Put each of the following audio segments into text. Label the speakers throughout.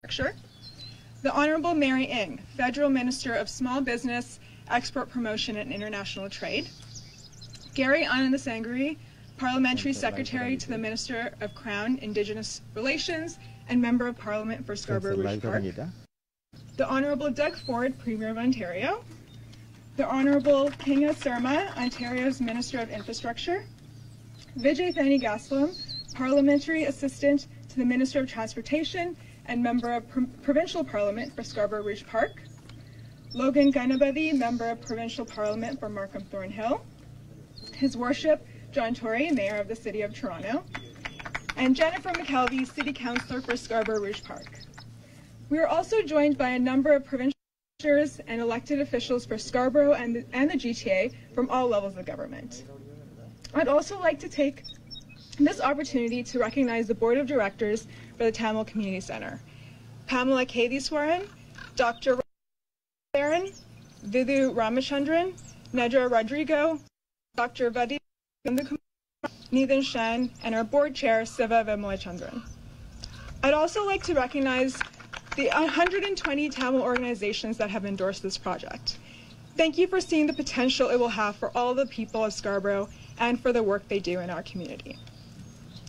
Speaker 1: Infrastructure. The Honorable Mary Ng, Federal Minister of Small Business, Export Promotion and International Trade. Gary Anand, Parliamentary Secretary to the Minister of Crown, Indigenous Relations, and Member of Parliament for Scarborough Rouge Park. The Honorable Doug Ford, Premier of Ontario. The Honorable Kinga Surma, Ontario's Minister of Infrastructure. Vijay Thanigasalam, Parliamentary Assistant to the Minister of Transportation and Member of Provincial Parliament for Scarborough Rouge Park. Logan Ganabadi, Member of Provincial Parliament for Markham Thornhill. His Worship John Tory, Mayor of the City of Toronto. And Jennifer McKelvey, City Councillor for Scarborough Rouge Park. We are also joined by a number of provincial ministers and elected officials for Scarborough and the GTA from all levels of government. I'd also like to take this opportunity to recognize the Board of Directors for the Tamil Community Centre. Pamela Kadiswaran, Dr. Baron, Vidhu Ramachandran, Nedra Rodrigo, Dr. Vadi Nithan Shan, and our Board Chair, Siva Vimalachandran. I'd also like to recognize the 120 Tamil organizations that have endorsed this project. Thank you for seeing the potential it will have for all the people of Scarborough and for the work they do in our community.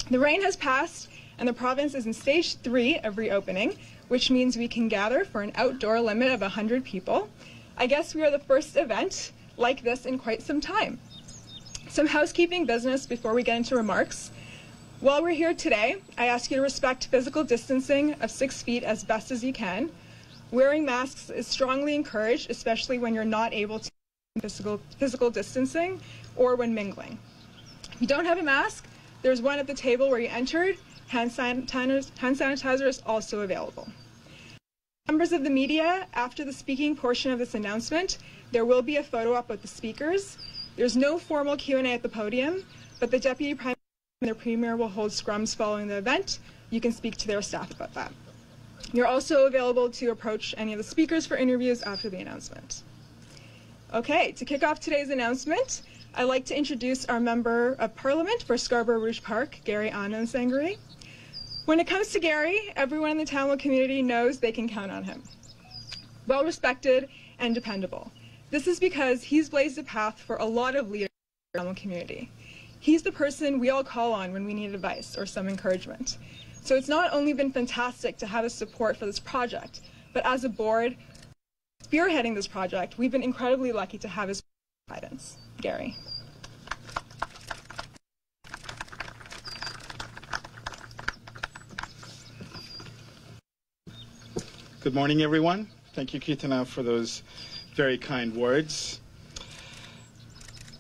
Speaker 1: The rain has passed and the province is in stage 3 of reopening, which means we can gather for an outdoor limit of 100 people. I guess we are the first event like this in quite some time. Some housekeeping business before we get into remarks. While we're here today, I ask you to respect physical distancing of 6 feet as best as you can. Wearing masks is strongly encouraged, especially when you're not able to physical distancing or when mingling. If you don't have a mask, there's one at the table where you entered. Hand sanitizer is also available. Members of the media, after the speaking portion of this announcement, there will be a photo op with the speakers. There's no formal Q&A at the podium, but the Deputy Prime Minister and the Premier will hold scrums following the event. You can speak to their staff about that. You're also available to approach any of the speakers for interviews after the announcement. Okay, to kick off today's announcement, I'd like to introduce our Member of Parliament for Scarborough Rouge Park, Gary Anand. When it comes to Gary, everyone in the Tamil community knows they can count on him. Well respected and dependable. This is because he's blazed a path for a lot of leaders in the Tamil community. He's the person we all call on when we need advice or some encouragement. So it's not only been fantastic to have his support for this project, but as a board spearheading this project, we've been incredibly lucky to have his guidance. Gary.
Speaker 2: Good morning, everyone. Thank you, Keitana, for those very kind words.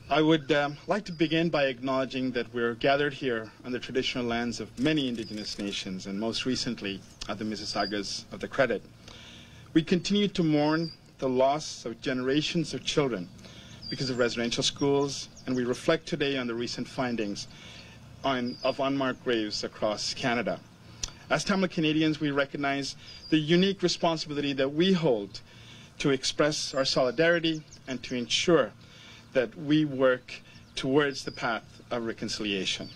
Speaker 2: I would like to begin by acknowledging that we're gathered here on the traditional lands of many Indigenous nations, and most recently at the Mississaugas of the Credit. We continue to mourn the loss of generations of children because of residential schools, and we reflect today on the recent findings of unmarked graves across Canada. As Tamil Canadians, we recognize the unique responsibility that we hold to express our solidarity and to ensure that we work towards the path of reconciliation.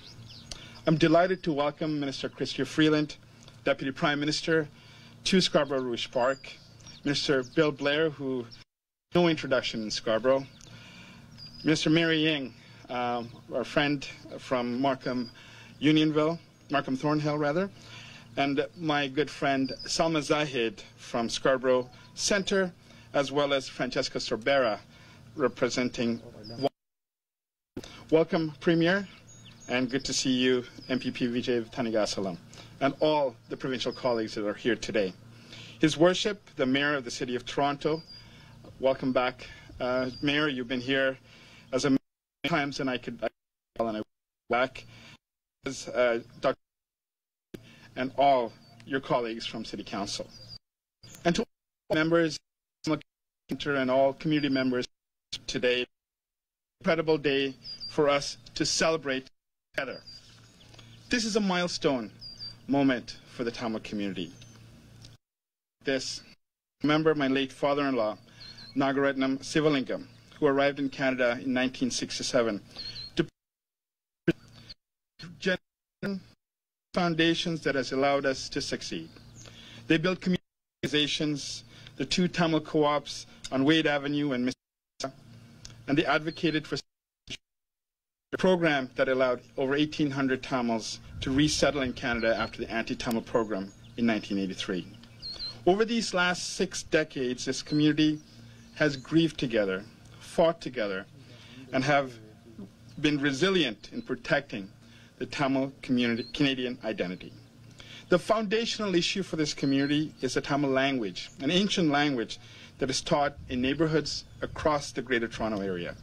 Speaker 2: I'm delighted to welcome Minister Chrystia Freeland, Deputy Prime Minister, to Scarborough Rouge Park, Minister Bill Blair, who no introduction in Scarborough, Minister Mary Ng, our friend from Markham Thornhill rather, and my good friend Salma Zahid from Scarborough Centre, as well as Francesca Sorbera, representing. Welcome, Premier, and good to see you, MPP Vijay Thanigasalam, and all the provincial colleagues that are here today. His Worship, the Mayor of the City of Toronto, welcome back. Mayor, you've been here as many times than I could back. As Dr. and all your colleagues from City Council. And to all members and all community members today, incredible day for us to celebrate together. This is a milestone moment for the Tamil community. Remember my late father-in-law, Nagaratnam Sivalingam, who arrived in Canada in 1967 to foundations that has allowed us to succeed. They built community organizations, the 2 Tamil co-ops on Wade Avenue and Mississauga, and they advocated for a program that allowed over 1,800 Tamils to resettle in Canada after the anti-Tamil program in 1983. Over these last 6 decades, this community has grieved together, fought together, and have been resilient in protecting the Tamil Canadian identity. The foundational issue for this community is the Tamil language, an ancient language that is taught in neighborhoods across the Greater Toronto Area.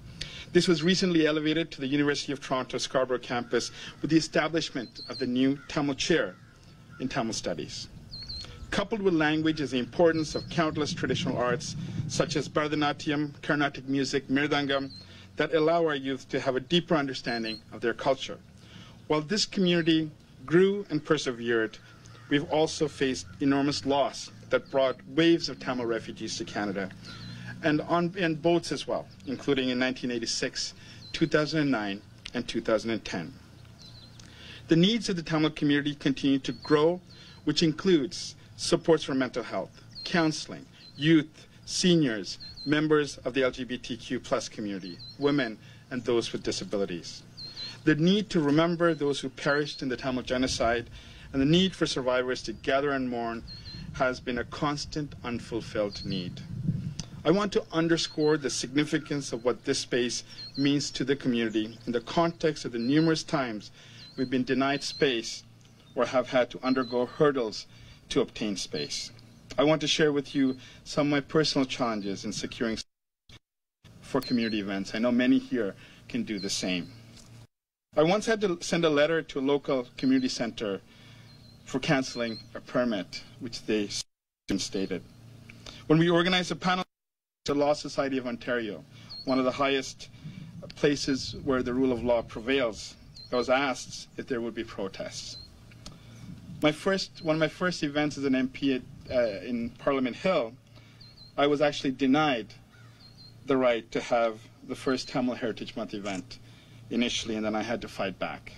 Speaker 2: This was recently elevated to the University of Toronto Scarborough campus with the establishment of the new Tamil chair in Tamil Studies. Coupled with language is the importance of countless traditional arts such as Bharatanatyam, Carnatic music, Mirdangam, that allow our youth to have a deeper understanding of their culture. While this community grew and persevered, we've also faced enormous loss that brought waves of Tamil refugees to Canada, and on boats as well, including in 1986, 2009, and 2010. The needs of the Tamil community continue to grow, which includes supports for mental health, counseling, youth, seniors, members of the LGBTQ+ community, women, and those with disabilities. The need to remember those who perished in the Tamil genocide and the need for survivors to gather and mourn has been a constant unfulfilled need. I want to underscore the significance of what this space means to the community in the context of the numerous times we've been denied space or have had to undergo hurdles to obtain space. I want to share with you some of my personal challenges in securing space for community events. I know many here can do the same. I once had to send a letter to a local community center for canceling a permit, which they stated. When we organized a panel at the Law Society of Ontario, one of the highest places where the rule of law prevails, I was asked if there would be protests. One of my first events as an MP in Parliament Hill, I was actually denied the right to have the first Tamil Heritage Month event initially, and then I had to fight back.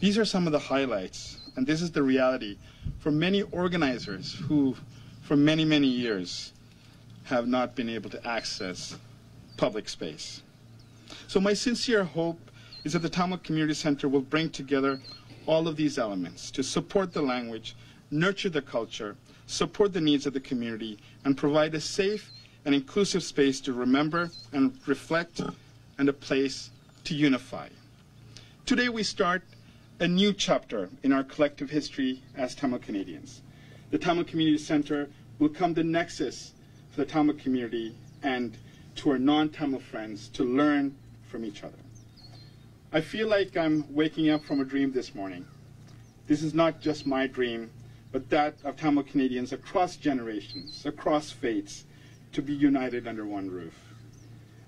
Speaker 2: These are some of the highlights, and this is the reality for many organizers who, for many, many years, have not been able to access public space. So my sincere hope is that the Tamil Community Center will bring together all of these elements to support the language, nurture the culture, support the needs of the community, and provide a safe and inclusive space to remember and reflect and a place to unify. Today we start a new chapter in our collective history as Tamil Canadians. The Tamil Community Center will become the nexus for the Tamil community and to our non-Tamil friends to learn from each other. I feel like I'm waking up from a dream this morning. This is not just my dream, but that of Tamil Canadians across generations, across faiths, to be united under one roof.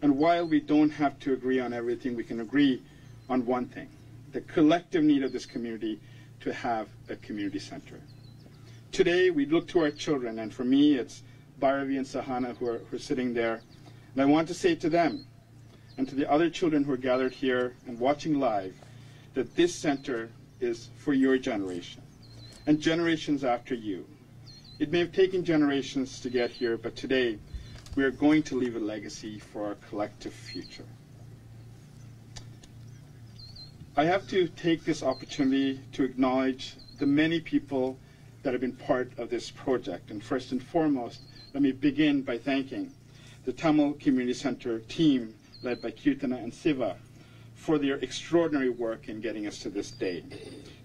Speaker 2: And while we don't have to agree on everything, we can agree on one thing, the collective need of this community to have a community center. Today, we look to our children, and for me, it's Bhairavi and Sahana who are sitting there. And I want to say to them, and to the other children who are gathered here and watching live, that this center is for your generation and generations after you. It may have taken generations to get here, but today we are going to leave a legacy for our collective future. I have to take this opportunity to acknowledge the many people that have been part of this project. And first and foremost, let me begin by thanking the Tamil Community Center team led by Kirtana and Siva for their extraordinary work in getting us to this day.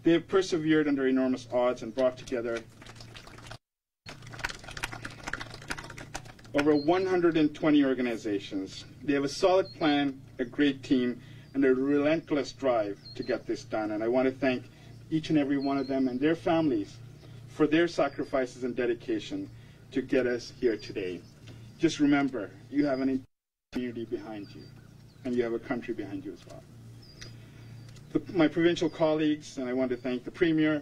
Speaker 2: They have persevered under enormous odds and brought together over 120 organizations. They have a solid plan, a great team, and a relentless drive to get this done. And I want to thank each and every one of them and their families for their sacrifices and dedication to get us here today. Just remember, you have an community behind you, and you have a country behind you as well. My provincial colleagues, and I want to thank the Premier,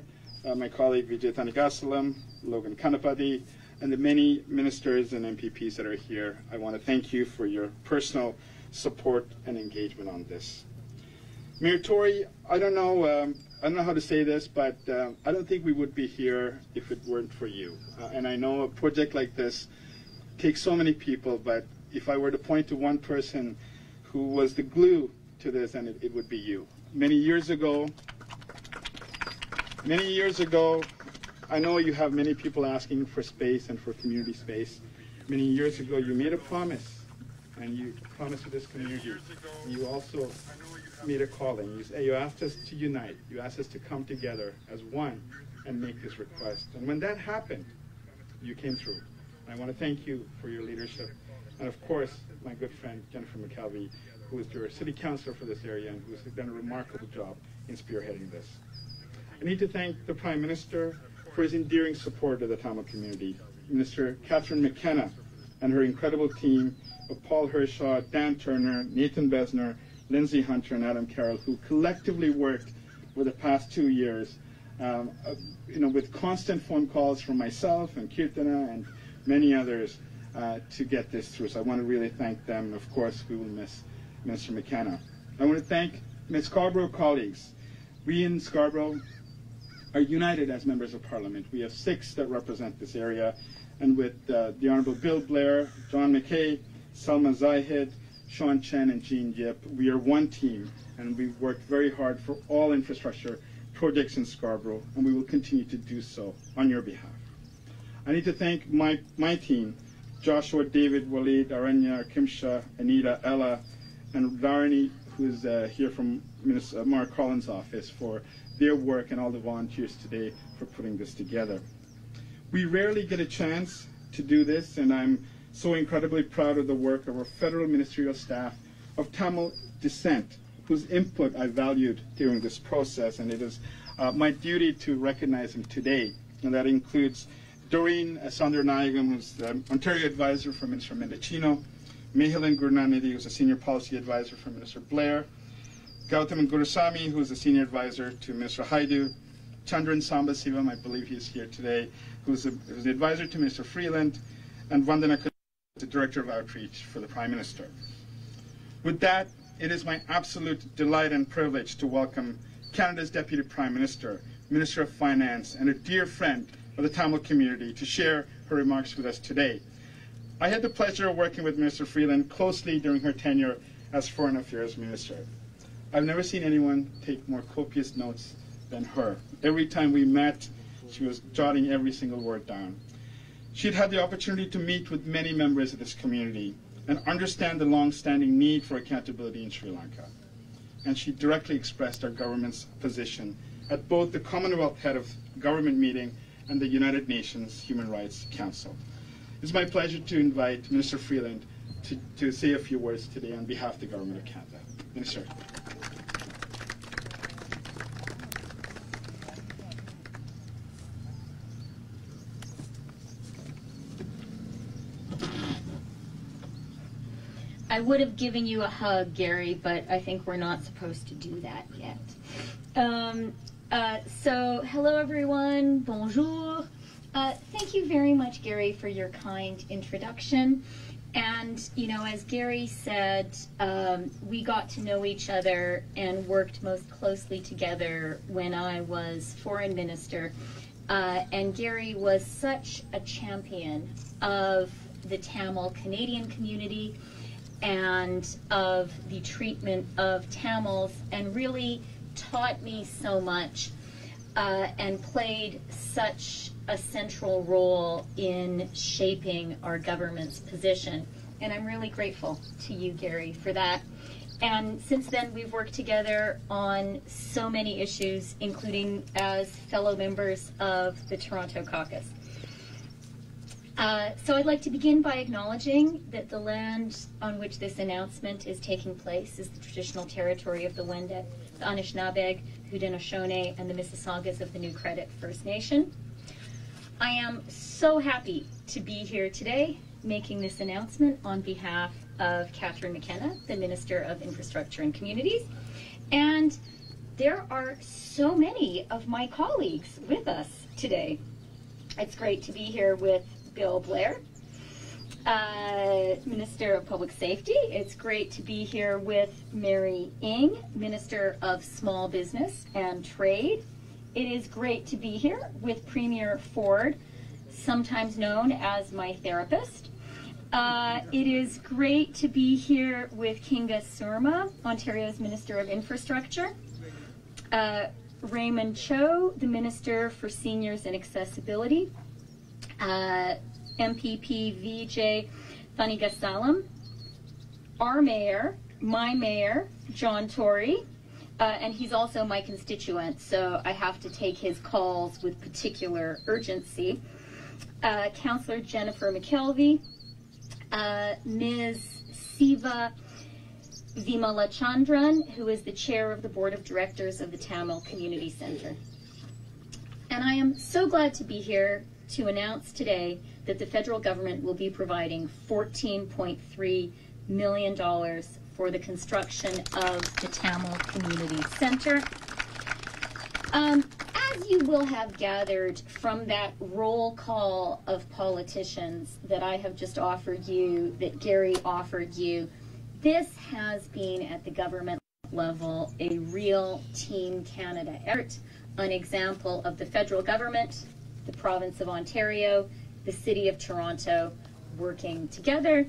Speaker 2: my colleague Vijay Thanagasalam, Logan Kanapati, and the many ministers and MPPs that are here. I want to thank you for your personal support and engagement on this. Mayor Tory, I don't know I don't know how to say this, but I don't think we would be here if it weren't for you. And I know a project like this takes so many people, but if I were to point to one person who was the glue to this, then it would be you. Many years ago, I know you have many people asking for space and for community space. Many years ago, you made a promise, and you promised to this community. You also made a calling. You asked us to unite. You asked us to come together as one and make this request. And when that happened, you came through. I want to thank you for your leadership. And of course, my good friend, Jennifer McKelvey, who is your city councilor for this area and who has done a remarkable job in spearheading this. I need to thank the Prime Minister for his endearing support of the Tamil community. Minister Catherine McKenna and her incredible team of Paul Hershaw, Dan Turner, Nathan Besner, Lindsay Hunter, and Adam Carroll, who collectively worked for the past 2 years, with constant phone calls from myself and Kirtana and many others to get this through. So I want to really thank them. Of course, we will miss Minister McKenna. I want to thank my Scarborough colleagues. We in Scarborough are united as members of Parliament. We have 6 that represent this area, and with the Honourable Bill Blair, John McKay, Salma Zahid, Sean Chen, and Jean Yip, we are one team, and we've worked very hard for all infrastructure projects in Scarborough, and we will continue to do so on your behalf. I need to thank my team, Joshua, David, Waleed, Aranya, Kimsha, Anita, Ella, and Dharani, who's here from Mark Collins' office, for their work, and all the volunteers today for putting this together. We rarely get a chance to do this, and I'm so incredibly proud of the work of our federal ministerial staff of Tamil descent, whose input I valued during this process, and it is my duty to recognize them today. And that includes Doreen Sundaranayagam, who's the Ontario advisor for Minister Mendicino, Mehilan Gurnanidhi, who's a senior policy advisor for Minister Blair, Gautam Gurusamy, who is a senior advisor to Minister Haidu, Chandran Sambasivam, I believe he is here today, who's an advisor to Minister Freeland, and Vandana, the Director of Outreach for the Prime Minister. With that, it is my absolute delight and privilege to welcome Canada's Deputy Prime Minister, Minister of Finance, and a dear friend of the Tamil community to share her remarks with us today. I had the pleasure of working with Minister Freeland closely during her tenure as Foreign Affairs Minister. I've never seen anyone take more copious notes than her. Every time we met, she was jotting every single word down. She'd had the opportunity to meet with many members of this community and understand the long-standing need for accountability in Sri Lanka. And she directly expressed our government's position at both the Commonwealth Head of Government meeting and the United Nations Human Rights Council. It's my pleasure to invite Minister Freeland to say a few words today on behalf of the Government of Canada. Minister.
Speaker 3: I would have given you a hug, Gary, but I think we're not supposed to do that yet. So, hello everyone, bonjour. Thank you very much, Gary, for your kind introduction. And, you know, as Gary said, we got to know each other and worked most closely together when I was Foreign Minister. And Gary was such a champion of the Tamil Canadian community and of the treatment of Tamils, and really taught me so much and played such a central role in shaping our government's position. And I'm really grateful to you, Gary, for that. And since then, we've worked together on so many issues, including as fellow members of the Toronto Caucus. So I'd like to begin by acknowledging that the land on which this announcement is taking place is the traditional territory of the Wendat, the Anishinaabeg, Haudenosaunee, and the Mississaugas of the New Credit First Nation. I am so happy to be here today making this announcement on behalf of Catherine McKenna, the Minister of Infrastructure and Communities. And there are so many of my colleagues with us today. It's great to be here with Bill Blair, Minister of Public Safety. It's great to be here with Mary Ng, Minister of Small Business and Trade. It is great to be here with Premier Ford, sometimes known as my therapist. It is great to be here with Kinga Surma, Ontario's Minister of Infrastructure. Raymond Cho, the Minister for Seniors and Accessibility. MPP Vijay Thanigasalam, our mayor, my mayor, John Tory, and he's also my constituent, so I have to take his calls with particular urgency. Councillor Jennifer McKelvey, Ms. Siva Vimalachandran, who is the chair of the Board of Directors of the Tamil Community Center. And I am so glad to be here to announce today that the federal government will be providing $14.3 million for the construction of the Tamil Community Center. As you will have gathered from that roll call of politicians that I have just offered you, that Gary offered you, this has been at the government level a real Team Canada effort, an example of the federal government, the province of Ontario, the city of Toronto working together.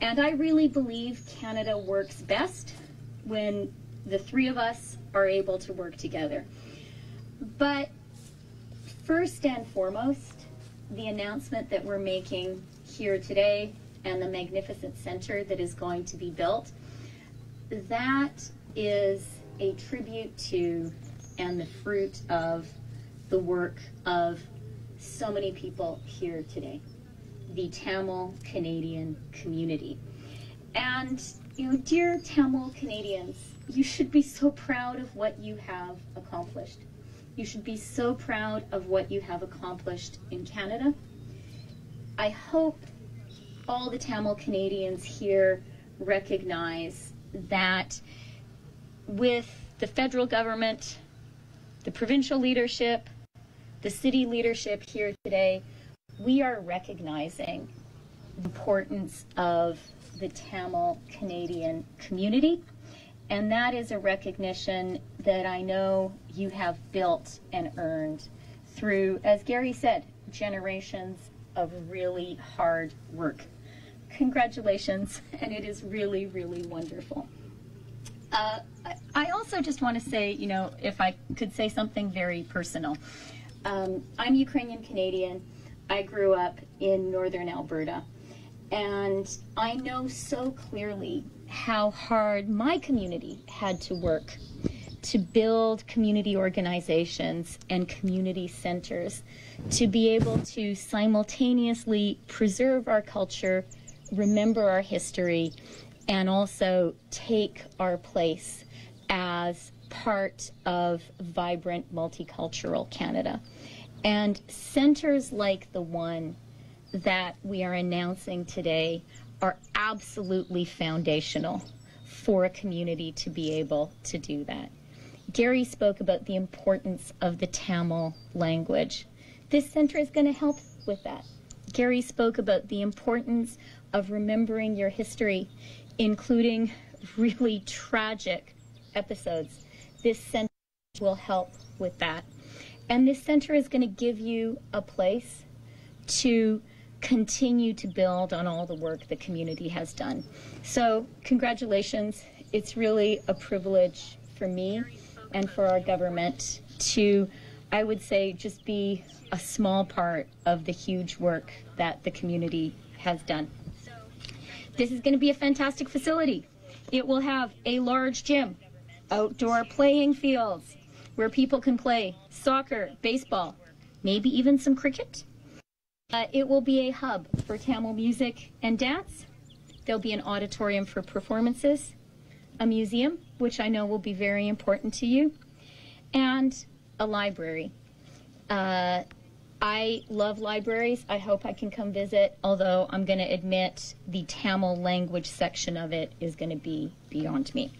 Speaker 3: And I really believe Canada works best when the three of us are able to work together. But first and foremost, the announcement that we're making here today and the magnificent center that is going to be built, that is a tribute to and the fruit of the work of so many people here today, the Tamil Canadian community. And, you know, dear Tamil Canadians, you should be so proud of what you have accomplished. You should be so proud of what you have accomplished in Canada. I hope all the Tamil Canadians here recognize that with the federal government, the provincial leadership, the city leadership here today, we are recognizing the importance of the Tamil Canadian community, and that is a recognition that I know you have built and earned through, as Gary said, generations of really hard work. Congratulations, and it is really, really wonderful. I also just want to say, you know, if I could say something very personal. I'm Ukrainian Canadian. I grew up in northern Alberta, and I know so clearly how hard my community had to work to build community organizations and community centers to be able to simultaneously preserve our culture, remember our history, and also take our place as part of vibrant multicultural Canada. And centers like the one that we are announcing today are absolutely foundational for a community to be able to do that. Gary spoke about the importance of the Tamil language. This center is going to help with that. Gary spoke about the importance of remembering your history, including really tragic episodes. This center will help with that. And this center is going to give you a place to continue to build on all the work the community has done. So congratulations. It's really a privilege for me and for our government to, I would say, just be a small part of the huge work that the community has done. This is going to be a fantastic facility. It will have a large gym, outdoor playing fields where people can play soccer, baseball, maybe even some cricket. It will be a hub for Tamil music and dance. There'll be an auditorium for performances, a museum, which I know will be very important to you, and a library. I love libraries. I hope I can come visit, although I'm going to admit the Tamil language section of it is going to be beyond me.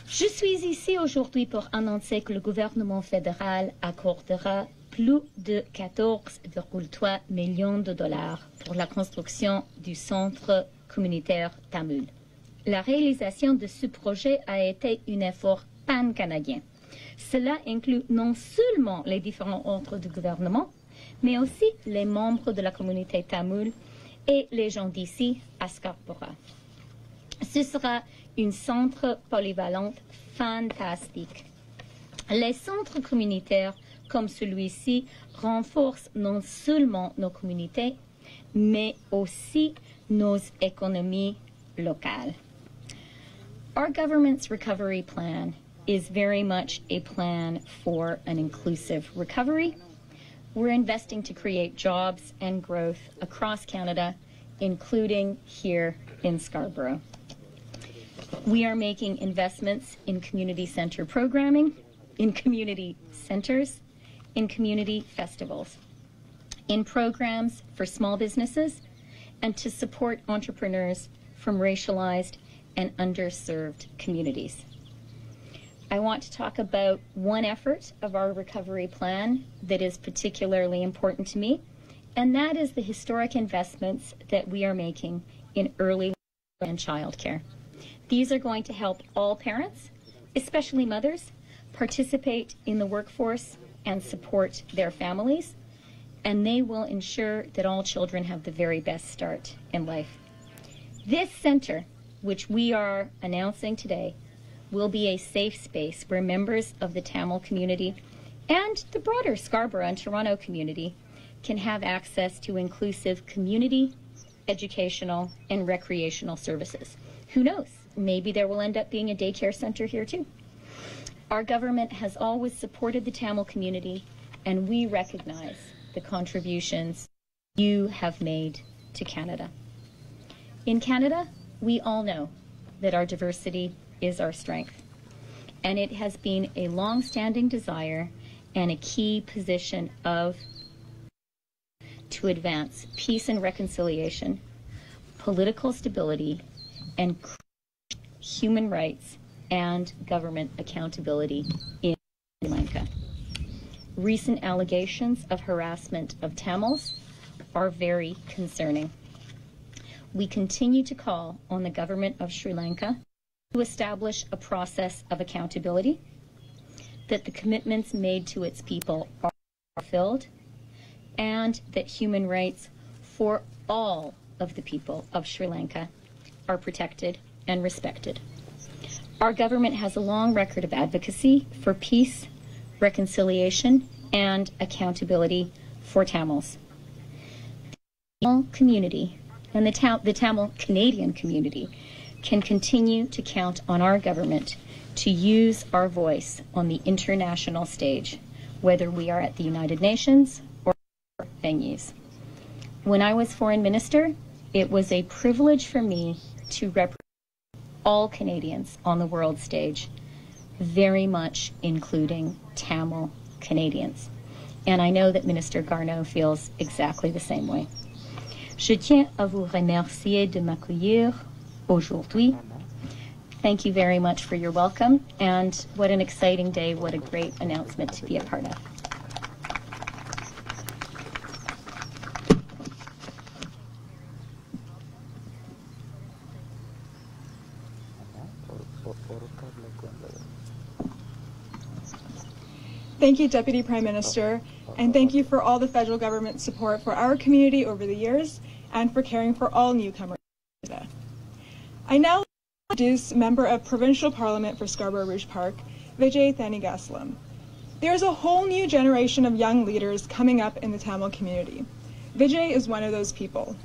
Speaker 3: Je suis ici aujourd'hui pour annoncer que le gouvernement fédéral accordera plus de 14,3 millions de dollars pour la construction du centre communautaire Tamoul. La réalisation de ce projet a été un effort pan-canadien. Cela inclut non seulement les différents ordres du gouvernement, mais aussi les membres de la communauté Tamoul et les gens d'ici à Scarborough. Ce sera un centre polyvalent fantastique. Les centres communautaires comme celui-ci renforcent non seulement nos communautés, mais aussi nos économies locales. Our government's recovery plan is very much a plan for an inclusive recovery. We're investing to create jobs and growth across Canada, including here in Scarborough. We are making investments in community center programming, in community centers, in community festivals, in programs for small businesses, and to support entrepreneurs from racialized and underserved communities. I want to talk about one effort of our recovery plan that is particularly important to me, and that is the historic investments that we are making in early and childcare. These are going to help all parents, especially mothers, participate in the workforce and support their families, and they will ensure that all children have the very best start in life. This center, which we are announcing today, will be a safe space where members of the Tamil community and the broader Scarborough and Toronto community can have access to inclusive community, educational, and recreational services. Who knows? Maybe there will end up being a daycare center here too. Our government has always supported the Tamil community, and we recognize the contributions you have made to Canada. In Canada, we all know that our diversity is our strength, and it has been a long-standing desire and a key position of to advance peace and reconciliation, political stability, and human rights and government accountability in Sri Lanka. Recent allegations of harassment of Tamils are very concerning. We continue to call on the government of Sri Lanka to establish a process of accountability, that the commitments made to its people are fulfilled, and that human rights for all of the people of Sri Lanka are protected and respected. Our government has a long record of advocacy for peace, reconciliation, and accountability for Tamils. The Tamil community and the Tamil Canadian community can continue to count on our government to use our voice on the international stage, whether we are at the United Nations or venues. When I was Foreign Minister, it was a privilege for me to represent all Canadians on the world stage, very much including Tamil Canadians. And I know that Minister Garneau feels exactly the same way. Je tiens à vous remercier de m'accueillir aujourd'hui. Thank you very much for your welcome, and what an exciting day, what a great announcement to be a part of.
Speaker 1: Thank you, Deputy Prime Minister, and thank you for all the federal government support for our community over the years and for caring for all newcomers. I now introduce Member of Provincial Parliament for Scarborough Rouge Park, Vijay Thanigasalam. There is a whole new generation of young leaders coming up in the Tamil community. Vijay is one of those people.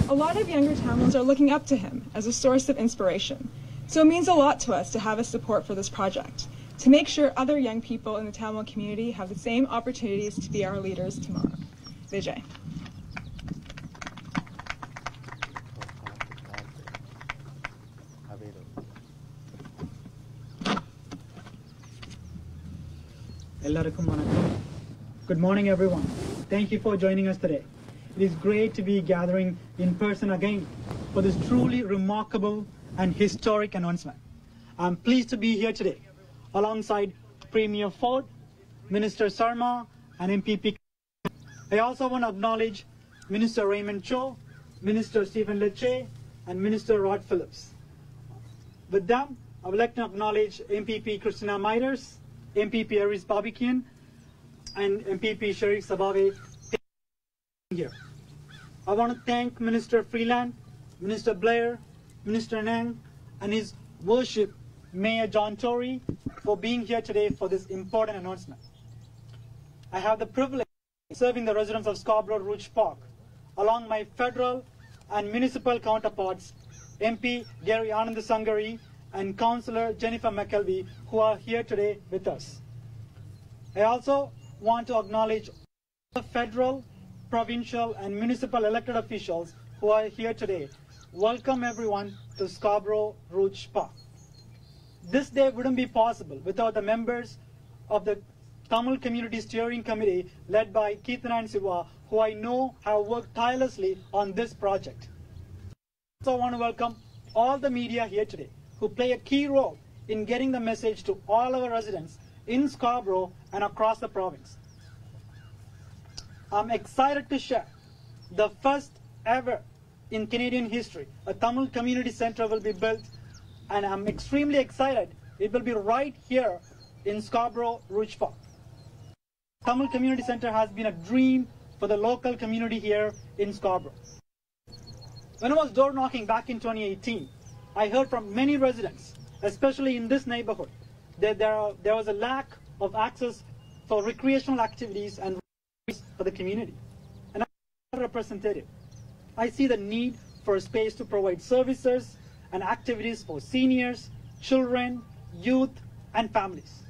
Speaker 1: A lot of younger Tamils are looking up to him as a source of inspiration, so it means a lot to us to have his support for this project, to make sure other young people in the Tamil community have the same opportunities to be our leaders tomorrow. Vijay.
Speaker 4: Good morning, everyone. Thank you for joining us today. It is great to be gathering in person again for this truly remarkable and historic announcement. I'm pleased to be here today alongside Premier Ford, Minister Sarma, and MPP. I also want to acknowledge Minister Raymond Cho, Minister Stephen Lecce, and Minister Rod Phillips. With them, I would like to acknowledge MPP Christina Miders, MPP Aris Babikian, and MPP Sharif Sabave here. I want to thank Minister Freeland, Minister Blair, Minister Nang, and His Worship Mayor John Tory for being here today for this important announcement. I have the privilege of serving the residents of Scarborough Rouge Park, along my federal and municipal counterparts, MP Gary Anandasangari and Councillor Jennifer McKelvey, who are here today with us. I also want to acknowledge all the federal, provincial, and municipal elected officials who are here today. Welcome everyone to Scarborough Rouge Park. This day wouldn't be possible without the members of the Tamil Community Steering Committee led by Keethana and Siva, who I know have worked tirelessly on this project. I also want to welcome all the media here today who play a key role in getting the message to all our residents in Scarborough and across the province. I'm excited to share the first ever in Canadian history, a Tamil community center will be built, and I'm extremely excited. It will be right here in Scarborough Rouge Park. Tamil Community Center has been a dream for the local community here in Scarborough. When I was door knocking back in 2018, I heard from many residents, especially in this neighborhood, that there was a lack of access for recreational activities and for the community. And as a representative, I see the need for a space to provide services and activities for seniors, children, youth, and families.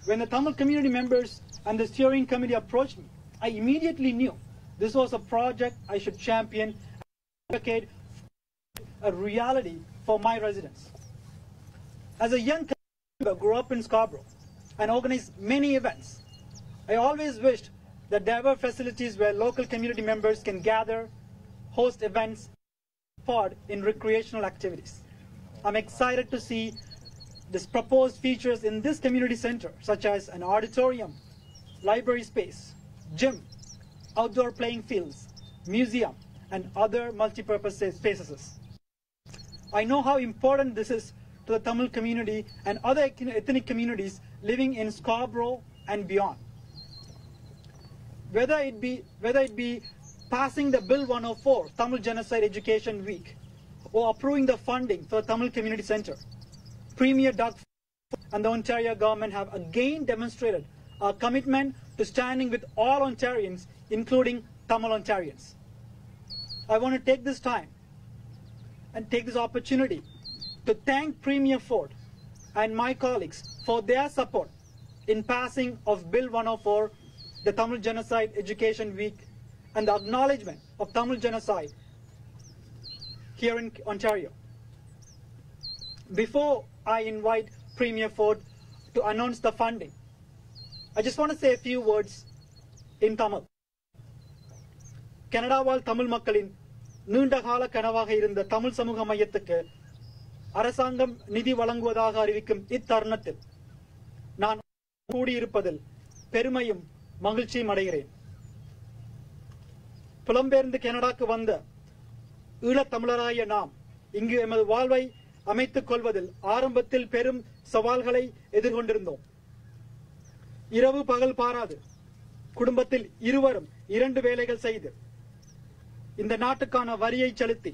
Speaker 4: When the Tamil community members and the steering committee approached me, I immediately knew this was a project I should champion and advocate a reality for my residents. As a young member, grew up in Scarborough and organized many events. I always wished that there were facilities where local community members can gather, host events, and part in recreational activities. I'm excited to see these proposed features in this community center, such as an auditorium, library space, gym, outdoor playing fields, museum, and other multi-purpose spaces. I know how important this is to the Tamil community and other ethnic communities living in Scarborough and beyond. Whether it be passing the Bill 104, Tamil Genocide Education Week, or approving the funding for the Tamil Community Center, Premier Doug and the Ontario government have again demonstrated our commitment to standing with all Ontarians, including Tamil Ontarians. I want to take this time and take this opportunity to thank Premier Ford and my colleagues for their support in passing of Bill 104, the Tamil Genocide Education Week, and the acknowledgement of Tamil genocide here in Ontario. Before I invite Premier Ford to announce the funding, I just want to say a few words in Tamil. கனடாவால் Tamil மக்களின் நீண்டகால கனவாக இருந்த தமிழ் சமூக மையத்துக்கு அரசாங்கம் நிதி வழங்குவதாக அறிவிக்கும் இத்தருணத்தில் நான் கூடியிருப்பதில் பெருமையும் மகிழ்ச்சியும் அடைகிறேன். புலம்பெயர்ந்து கனடாக்கு வந்த ஈழத்தமிழராகிய நாம் இங்கு எமது வாழ்வை அமைத்துக் கொள்வதில் ஆரம்பத்தில் பெரும் சவால்களை எதிர்கொண்டிருந்தோம். இரவு பகல் பாராது குடும்பத்தில் இருவரும் 2 வேலைகள் செய்து இந்த நாட்டுக்கான வரியை செலுத்தி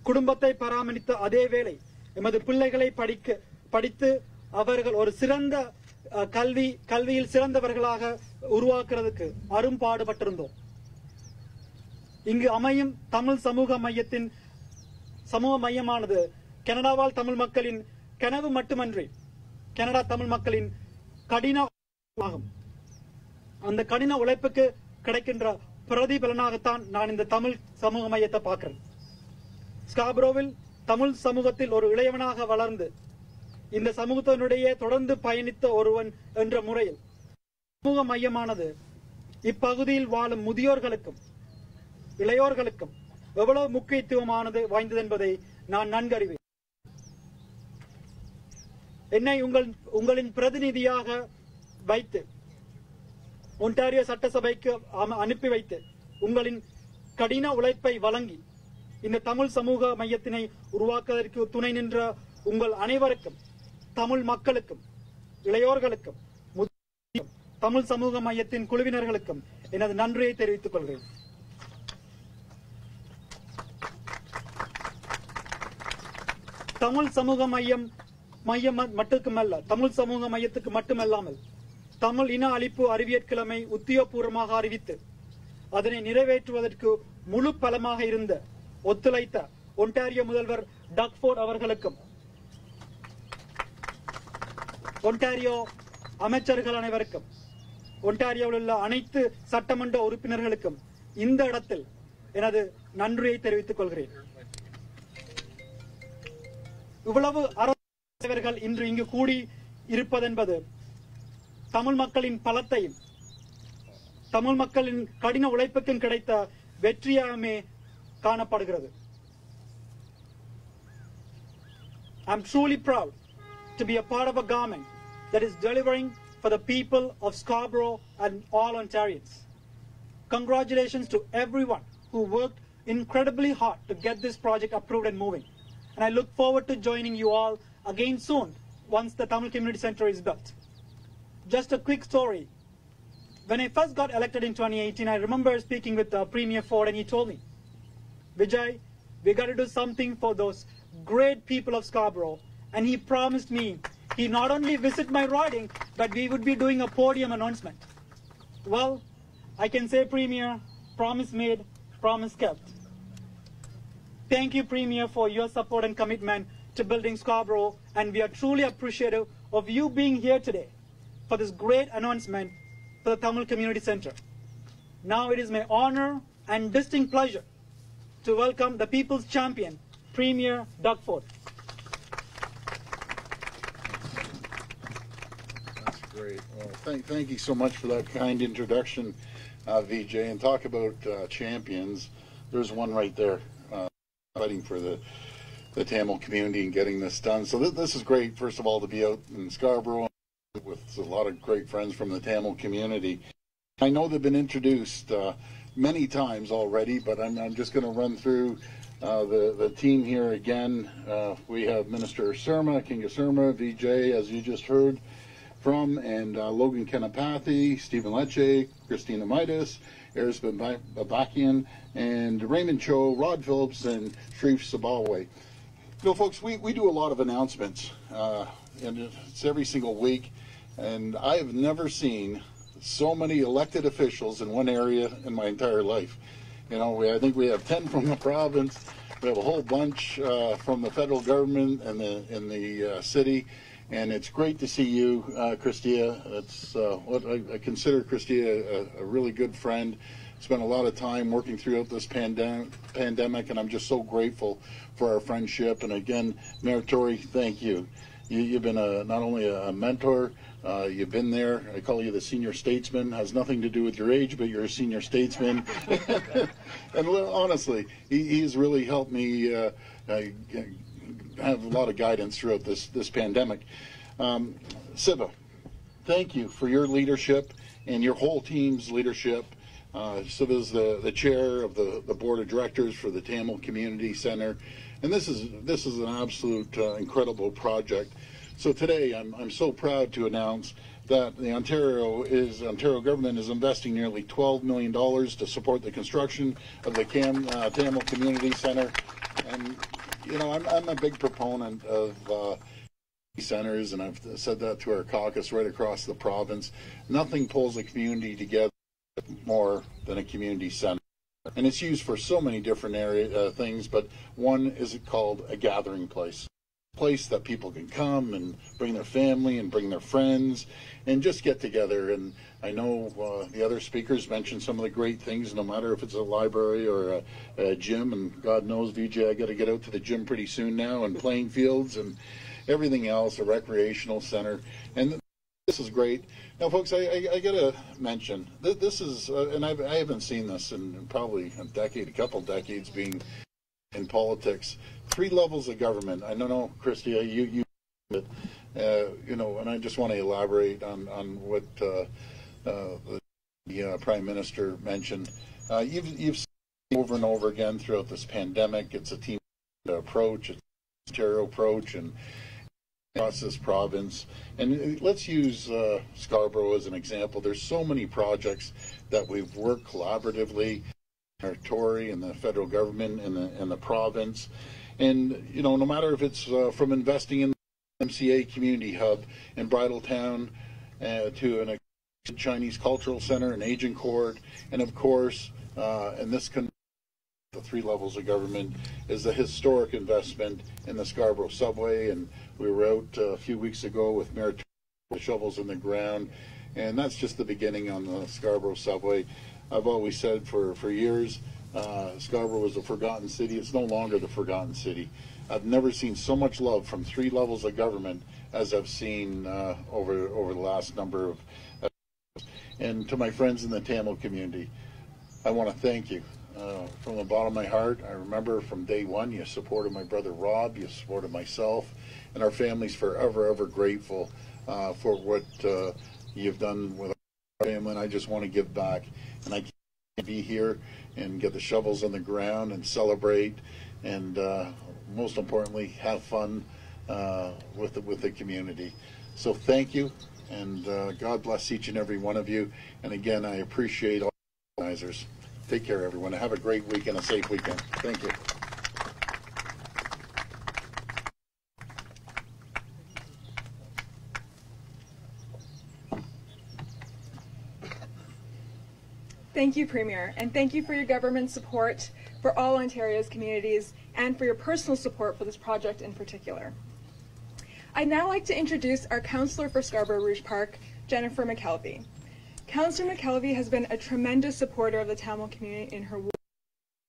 Speaker 4: குடும்பத்தை பராமரித்த அதே வேளை எமது பிள்ளைகளை படித்து அவர்கள் ஒரு சிறந்த கல்வியில் சிறந்தவர்களாக உருவாக்குறதுக்கு அரும்பாடுபட்டிருந்தோம். இங்கு அமையும் தமிழ் சமூக மையமானது கனடாவால் தமிழ் மக்களின் கனவு மட்டுமன்றி கனடா தமிழ் மக்களின் கடின ஆகும். அந்த கடின உழைப்புக்கு கிடைக்கின்ற பிரதிபலனாகத்தான் நான் இந்த தமிழ் சமூக மையத்தை பார்க்கிறேன். ஸ்கார்பரோவில் தமிழ் சமூகத்தில் ஒரு இளையவனாக வளர்ந்து இந்த சமூகத்தினுடைய தொடர்ந்து பயணித்த ஒருவன் என்ற முறையில் சமூக மையமானது இப்பகுதியில் வாழும் முதியோர்களுக்கும் இளையோர்களுக்கும் எவ்வளவு முக்கியத்துவமானது வாய்ந்தது என்பதை நான் நன்கறிவேன். என்னை உங்களின் பிரதிநிதியாக வைத்து ஒன்டாரியோ சட்டசபைக்கு அனுப்பி வைத்து உங்களின் கடின உழைப்பை வழங்கி இந்த தமிழ் சமூக மையத்தினை உருவாக்குவதற்கு துணை நின்ற உங்கள் அனைவருக்கும், தமிழ் மக்களுக்கும், இளையோர்களுக்கும், தமிழ் சமூக மையத்தின் குழுவினர்களுக்கும் எனது நன்றியை தெரிவித்துக் கொள்கிறேன். தமிழ் சமூக மையம் மட்டுமல்ல, தமிழ் சமூக மையத்துக்கு மட்டுமல்லாமல் தமிழ் இன அழிப்பு அறிவியற்கிழமை உத்தியோகபூர்வமாக அறிவித்து அதனை நிறைவேற்றுவதற்கு முழு பலமாக இருந்த ஒத்துழைத்த ஒன்டாரியோ முதல்வர் டக்ஃபோர்ட் அவர்களுக்கும், ஒன்டாரியோ அமைச்சர்கள் அனைவருக்கும், ஒன்டாரியோவில் உள்ள அனைத்து சட்டமன்ற உறுப்பினர்களுக்கும் இந்த இடத்தில் எனது நன்றியை தெரிவித்துக் கொள்கிறேன். இவ்வளவு அரசர்கள் இன்று இங்கு கூடி இருப்பதென்பது தமிழ் மக்களின் பலத்தையும் தமிழ் மக்களின் கடின உழைப்புக்கும் கிடைத்த வெற்றியாகவே காணப்படுகிறது. I'm truly proud to be a part of a government that is delivering for the people of Scarborough and all Ontarians. Congratulations to everyone who worked incredibly hard to get this project approved and moving. And I look forward to joining you all again soon once the Tamil Community Center is built. Just a quick story. When I first got elected in 2018, I remember speaking with Premier Ford and he told me, Vijay, we got to do something for those great people of Scarborough. And he promised me he not only visit my riding, but we would be doing a podium announcement. Well, I can say, Premier, promise made, promise kept. Thank you, Premier, for your support and commitment to building Scarborough, and we are truly appreciative of you being here today for this great announcement for the Tamil Community Center. Now it is my honor and distinct pleasure to welcome the People's Champion, Premier Dugford.
Speaker 5: That's great. Well, thank you so much for that kind introduction, Vijay. And talk about champions. There's one right there fighting for the Tamil community and getting this done. So this is great, first of all, to be out in Scarborough with a lot of great friends from the Tamil community. I know they've been introduced many times already, but I'm just going to run through the team here again. We have Minister Surma, King of Surma, Vijay, as you just heard from, and Logan Kenapathy, Stephen Lecce, Christina Midas, Eris Babakian, and Raymond Cho, Rod Phillips, and Shreve Sabaway. You know, folks, we do a lot of announcements, and it's every single week, and I have never seen so many elected officials in one area in my entire life. You know, I think we have 10 from the province, we have a whole bunch from the federal government and the city, and it's great to see you, Christia. It's what I consider Christia a really good friend. Spent a lot of time working throughout this pandemic, and I'm just so grateful for our friendship. And again, Mayor Tory, thank you. You've been not only a mentor, you've been there. I call you the senior statesman. Has nothing to do with your age, but you're a senior statesman. And honestly, he's really helped me have a lot of guidance throughout this pandemic. Siva, thank you for your leadership and your whole team's leadership. Siva is the chair of the board of directors for the Tamil Community Center, and this is an absolute incredible project. So today I'm so proud to announce that the Ontario government is investing nearly $12 million to support the construction of the Tamil Community Center. And you know, I'm a big proponent of centers, and I've said that to our caucus right across the province. Nothing pulls a community together more than a community center, and it's used for so many different things, but one is called a gathering place that people can come and bring their family and bring their friends and just get together. And I know the other speakers mentioned some of the great things, no matter if it's a library or a gym, and God knows, Vijay, I got to get out to the gym pretty soon now, and playing fields and everything else, a recreational center. And this is great. Now, folks, I got to mention, this is, and I haven't seen this in probably a couple decades being in politics, 3 levels of government. I don't know, Christia, you know, and I just want to elaborate on what the the Prime Minister mentioned. You've seen over and over again throughout this pandemic, it's a team approach, it's a Ontario approach, and across this province. And let's use Scarborough as an example. There's so many projects that we've worked collaboratively, our Tory and the federal government and the province. And, you know, no matter if it's from investing in the MCA Community Hub in Bridletown to an Chinese Cultural Center in Agincourt, and of course, and this can the three levels of government is the historic investment in the Scarborough subway, and we were out a few weeks ago with Mayor shovels in the ground, and that's just the beginning on the Scarborough subway. I've always said for years, Scarborough was a forgotten city. It's no longer the forgotten city. I've never seen so much love from three levels of government as I've seen over the last number of. And to my friends in the Tamil community, I want to thank you from the bottom of my heart. I remember from day one, you supported my brother Rob, you supported myself, and our family's forever, ever grateful for what you've done with our family. And I just want to give back, and I can't be here and get the shovels on the ground and celebrate, and most importantly, have fun with the community. So thank you, and God bless each and every one of you. And again, I appreciate all the organizers. Take care, everyone. Have a great week and a safe weekend. Thank you.
Speaker 1: Thank you, Premier, and thank you for your government support for all Ontario's communities and for your personal support for this project in particular. I'd now like to introduce our Councillor for Scarborough Rouge Park, Jennifer McKelvey. Councillor McKelvey has been a tremendous supporter of the Tamil community in her ward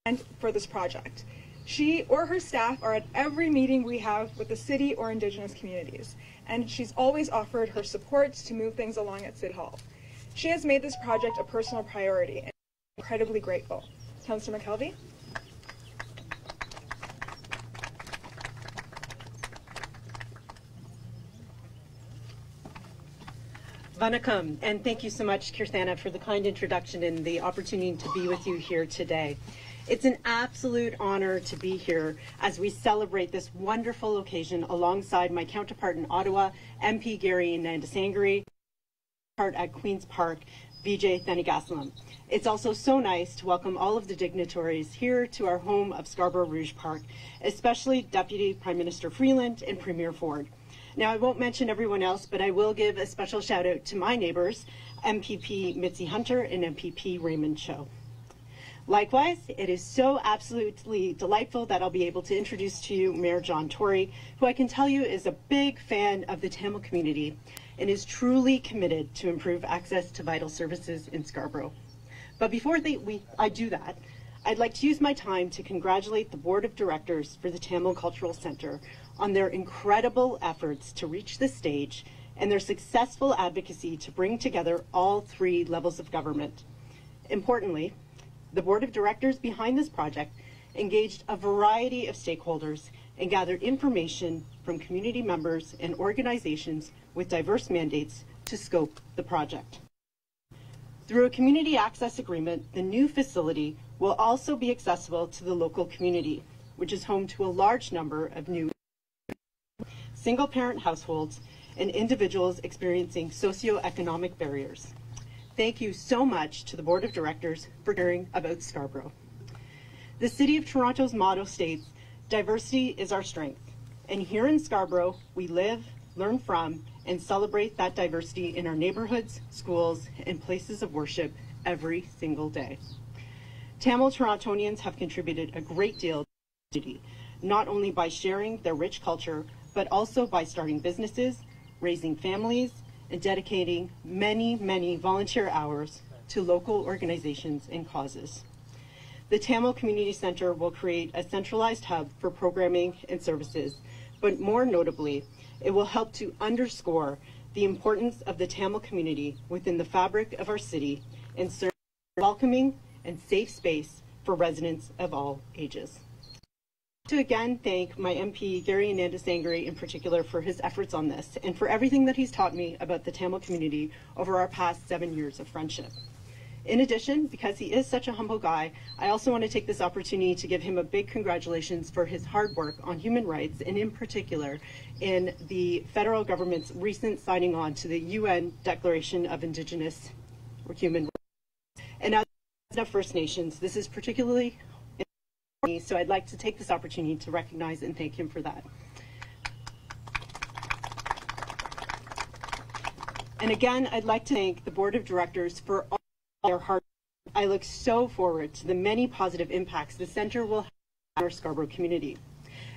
Speaker 1: and for this project. She or her staff are at every meeting we have with the city or Indigenous communities, and she's always offered her support to move things along at City Hall. She has made this project a personal priority, and I'm incredibly grateful. Councillor McKelvey.
Speaker 6: Vanakkam, and thank you so much, Kirthana, for the kind introduction and the opportunity to be with you here today. It's an absolute honor to be here as we celebrate this wonderful occasion alongside my counterpart in Ottawa, MP Gary Nandasangari, at Queen's Park, Vijay Thanigasalam. It's also so nice to welcome all of the dignitaries here to our home of Scarborough Rouge Park, especially Deputy Prime Minister Freeland and Premier Ford. Now, I won't mention everyone else, but I will give a special shout out to my neighbors, MPP Mitzi Hunter and MPP Raymond Cho. Likewise, it is so absolutely delightful that I'll be able to introduce to you Mayor John Tory, who I can tell you is a big fan of the Tamil community and is truly committed to improve access to vital services in Scarborough. But before I do that, I'd like to use my time to congratulate the Board of Directors for the Tamil Cultural Centre on their incredible efforts to reach this stage and their successful advocacy to bring together all three levels of government. Importantly, the Board of Directors behind this project engaged a variety of stakeholders and gathered information from community members and organizations with diverse mandates to scope the project. Through a community access agreement, the new facility will also be accessible to the local community, which is home to a large number of new single-parent households and individuals experiencing socioeconomic barriers. Thank you so much to the Board of Directors for caring about Scarborough. The City of Toronto's motto states, "Diversity is our strength." And here in Scarborough, we live, learn from, and celebrate that diversity in our neighborhoods, schools, and places of worship every single day. Tamil Torontonians have contributed a great deal to the city, not only by sharing their rich culture, but also by starting businesses, raising families, and dedicating many, many volunteer hours to local organizations and causes. The Tamil Community Center will create a centralized hub for programming and services, but more notably, it will help to underscore the importance of the Tamil community within the fabric of our city and serve as a welcoming and safe space for residents of all ages. To again thank my MP Gary Nandasangari in particular for his efforts on this and for everything that he's taught me about the Tamil community over our past 7 years of friendship. In addition, because he is such a humble guy, I also want to take this opportunity to give him a big congratulations for his hard work on human rights, and in particular in the federal government's recent signing on to the UN Declaration of Indigenous or Human Rights. And as of First Nations, this is particularly important to me, so I'd like to take this opportunity to recognize and thank him for that. And again, I'd like to thank the Board of Directors for all their hard work. I look so forward to the many positive impacts the Centre will have on our Scarborough community.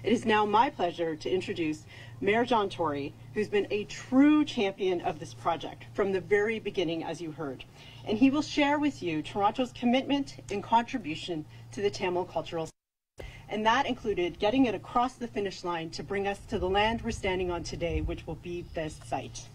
Speaker 6: It is now my pleasure to introduce Mayor John Tory, who's been a true champion of this project from the very beginning, as you heard. And he will share with you Toronto's commitment and contribution to the Tamil cultural center. And that included getting it across the finish line to bring us to the land we're standing on today, which will be this site.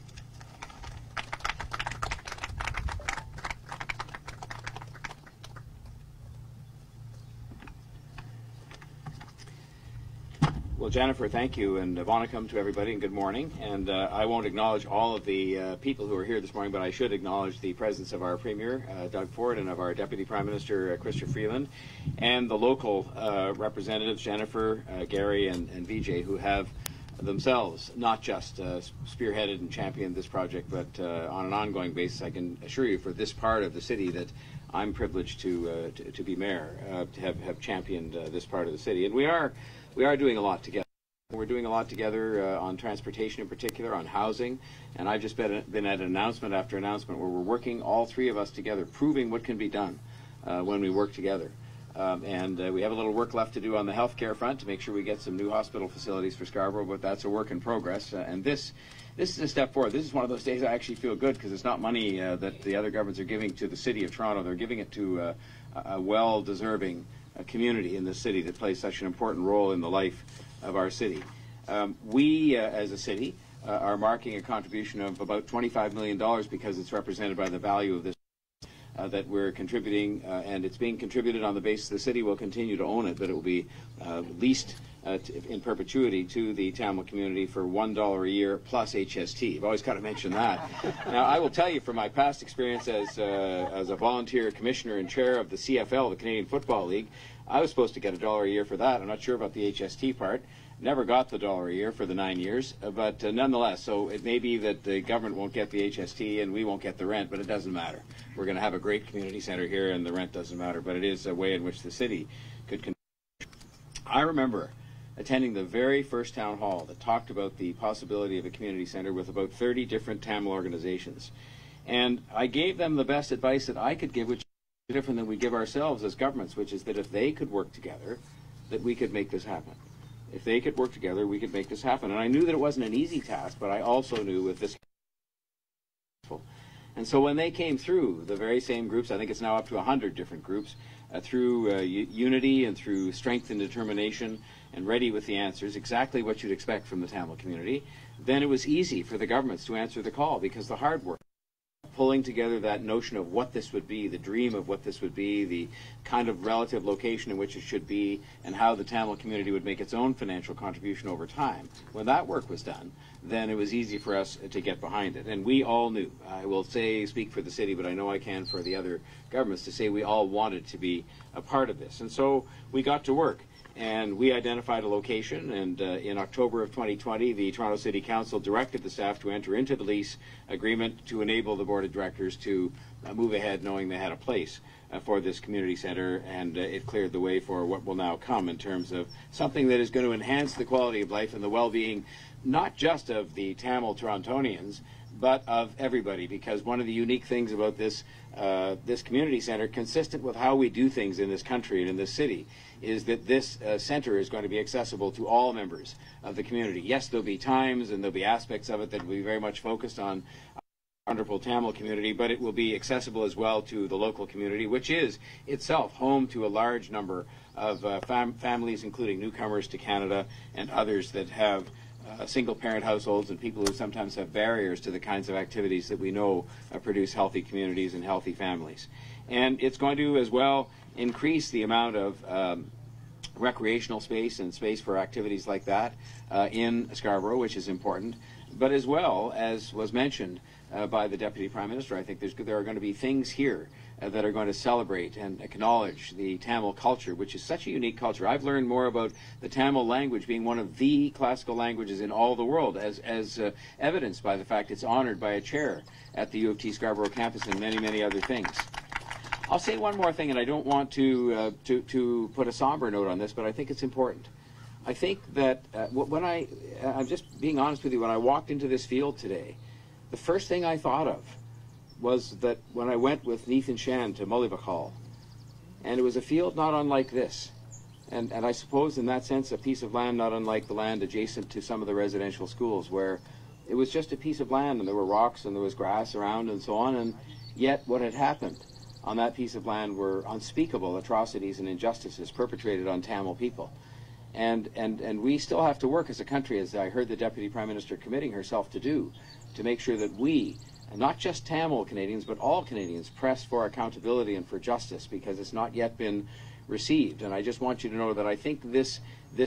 Speaker 7: Well, Jennifer, thank you, and Vonacum to everybody, and good morning. And I won't acknowledge all of the people who are here this morning, but I should acknowledge the presence of our Premier, Doug Ford, and of our Deputy Prime Minister, Chrystia Freeland, and the local representatives, Jennifer, Gary, and Vijay, who have themselves not just spearheaded and championed this project, but on an ongoing basis. I can assure you for this part of the city that I'm privileged to be mayor, to have championed this part of the city. And we are doing a lot together. We're doing a lot together on transportation in particular, on housing, and I've just been at announcement after announcement where we're working, all three of us together, proving what can be done when we work together. And we have a little work left to do on the healthcare front to make sure we get some new hospital facilities for Scarborough, but that's a work in progress. And this is a step forward. This is one of those days I actually feel good because it's not money that the other governments are giving to the City of Toronto. They're giving it to a well-deserving community in this city that plays such an important role in the life of our city. We, as a city, are marking a contribution of about $25 million because it's represented by the value of this that we're contributing, and it's being contributed on the basis the city will continue to own it, but it will be leased in perpetuity to the Tamil community for $1 a year plus HST. You've always got to mention that. Now, I will tell you from my past experience as a volunteer commissioner and chair of the CFL, the Canadian Football League, I was supposed to get $1 a year for that. I'm not sure about the HST part. Never got the $1 a year for the 9 years, but nonetheless, so it may be that the government won't get the HST and we won't get the rent, but it doesn't matter. We're going to have a great community center here and the rent doesn't matter, but it is a way in which the city could contribute. I remember attending the very first town hall that talked about the possibility of a community center with about 30 different Tamil organizations. And I gave them the best advice that I could give, which is different than we give ourselves as governments, which is that if they could work together, that we could make this happen. If they could work together, we could make this happen. And I knew that it wasn't an easy task, but I also knew with this. And so when they came through, the very same groups, I think it's now up to 100 different groups, through unity and through strength and determination and ready with the answers, exactly what you'd expect from the Tamil community, then it was easy for the governments to answer the call because the hard work, pulling together that notion of what this would be, the dream of what this would be, the kind of relative location in which it should be, and how the Tamil community would make its own financial contribution over time. When that work was done, then it was easy for us to get behind it. And we all knew, I will speak for the city, but I know I can for the other governments, to say we all wanted to be a part of this. And so we got to work. And we identified a location, and in October of 2020, the Toronto City Council directed the staff to enter into the lease agreement to enable the Board of Directors to move ahead knowing they had a place for this community centre, and it cleared the way for what will now come in terms of something that is going to enhance the quality of life and the well-being not just of the Tamil Torontonians, but of everybody, because one of the unique things about this community centre, consistent with how we do things in this country and in this city, is that this centre is going to be accessible to all members of the community. Yes, there'll be times and there'll be aspects of it that will be very much focused on our wonderful Tamil community, but it will be accessible as well to the local community, which is itself home to a large number of families, including newcomers to Canada and others that have single-parent households and people who sometimes have barriers to the kinds of activities that we know produce healthy communities and healthy families. And it's going to, as well, increase the amount of recreational space and space for activities like that in Scarborough, which is important. But as well, as was mentioned by the Deputy Prime Minister, I think there are going to be things here that are going to celebrate and acknowledge the Tamil culture, which is such a unique culture. I've learned more about the Tamil language being one of the classical languages in all the world, as evidenced by the fact it's honored by a chair at the U of T Scarborough campus and many, many other things. I'll say one more thing, and I don't want to put a somber note on this, but I think it's important. I think that when I'm just being honest with you, when I walked into this field today, the first thing I thought of was that when I went with Neith and Shan to Mullivachal, and it was a field not unlike this, and I suppose in that sense a piece of land not unlike the land adjacent to some of the residential schools, where it was just a piece of land and there were rocks and there was grass around and so on, and yet what had happened on that piece of land were unspeakable atrocities and injustices perpetrated on Tamil people. And we still have to work as a country, as I heard the Deputy Prime Minister committing herself to do, to make sure that we, and not just Tamil Canadians, but all Canadians, press for accountability and for justice, because it's not yet been received. And I just want you to know that I think this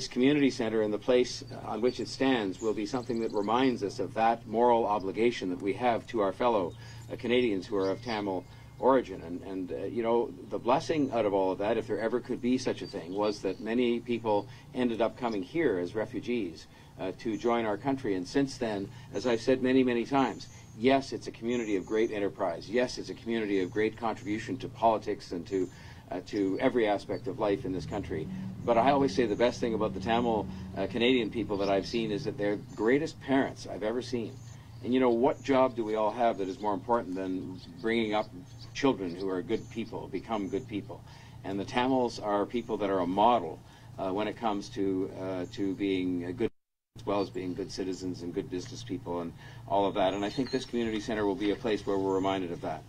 Speaker 7: community centre and the place on which it stands will be something that reminds us of that moral obligation that we have to our fellow Canadians who are of Tamil origin. And you know, the blessing out of all of that, if there ever could be such a thing, was that many people ended up coming here as refugees to join our country. And since then, as I've said many, many times, yes, it's a community of great enterprise. Yes, it's a community of great contribution to politics and to every aspect of life in this country. But I always say the best thing about the Tamil Canadian people that I've seen is that they're the greatest parents I've ever seen. And you know, what job do we all have that is more important than bringing up children who are good people, become good people? And the Tamils are people that are a model when it comes to being good, as well as being good citizens and good business people and all of that. And I think this community centre will be a place where we're reminded of that.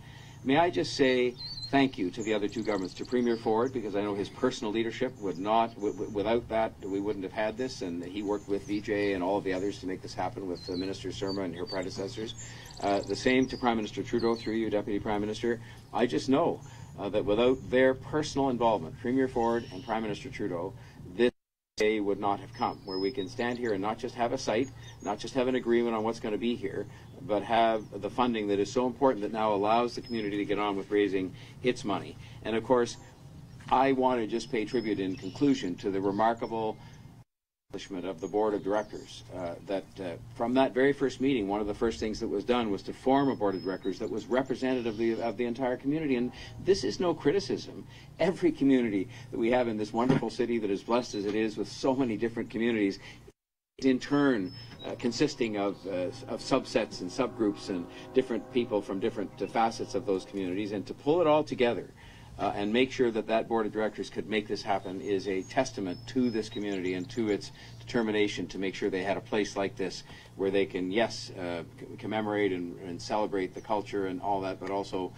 Speaker 7: May I just say thank you to the other two governments, to Premier Ford, because I know his personal leadership would not, without that, we wouldn't have had this, and he worked with Vijay and all of the others to make this happen, with Minister Surma and her predecessors. The same to Prime Minister Trudeau, through you, Deputy Prime Minister. I just know that without their personal involvement, Premier Ford and Prime Minister Trudeau, this day would not have come, where we can stand here and not just have a site, not just have an agreement on what's going to be here, but have the funding that is so important that now allows the community to get on with raising its money. And of course, I want to just pay tribute in conclusion to the remarkable accomplishment of the Board of Directors, that from that very first meeting, one of the first things that was done was to form a Board of Directors that was representative of the entire community. And this is no criticism. Every community that we have in this wonderful city that is blessed as it is with so many different communities, in turn consisting of subsets and subgroups and different people from different facets of those communities, and to pull it all together and make sure that that Board of Directors could make this happen is a testament to this community and to its determination to make sure they had a place like this where they can, yes, commemorate and celebrate the culture and all that, but also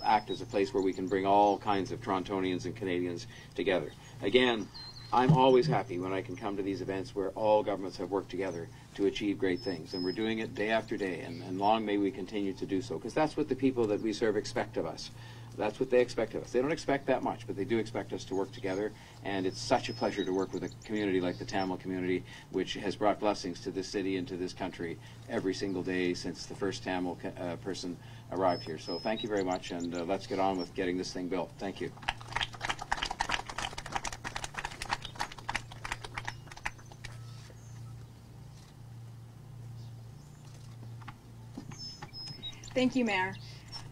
Speaker 7: act as a place where we can bring all kinds of Torontonians and Canadians together. Again, I'm always happy when I can come to these events where all governments have worked together to achieve great things, and we're doing it day after day, and long may we continue to do so, because that's what the people that we serve expect of us. That's what they expect of us. They don't expect that much, but they do expect us to work together, and it's such a pleasure to work with a community like the Tamil community, which has brought blessings to this city and to this country every single day since the first Tamil person arrived here. So thank you very much, and let's get on with getting this thing built. Thank you.
Speaker 1: Thank you, Mayor.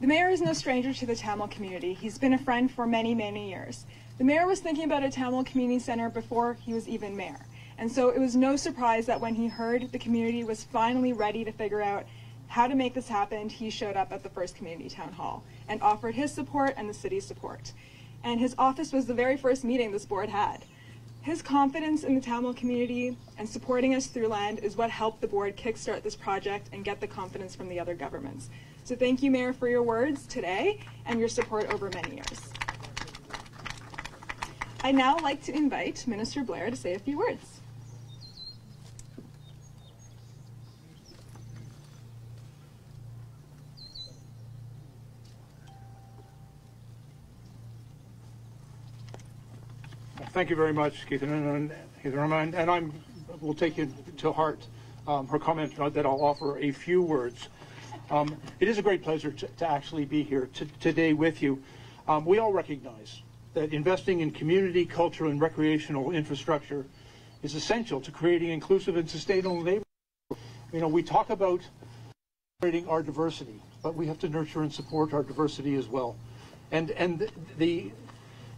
Speaker 1: The Mayor is no stranger to the Tamil community. He's been a friend for many, many years. The Mayor was thinking about a Tamil community center before he was even Mayor. And so it was no surprise that when he heard the community was finally ready to figure out how to make this happen, he showed up at the first community town hall and offered his support and the city's support. And his office was the very first meeting this board had. His confidence in the Tamil community and supporting us through land is what helped the board kickstart this project and get the confidence from the other governments. So thank you, Mayor, for your words today and your support over many years. I'd now like to invite Minister Blair to say a few words.
Speaker 8: Thank you very much, Keithan, and I will take you to heart her comment that I'll offer a few words. It is a great pleasure to actually be here today with you. We all recognize that investing in community, cultural, and recreational infrastructure is essential to creating inclusive and sustainable neighborhoods. You know, we talk about celebrating our diversity, but we have to nurture and support our diversity as well. And the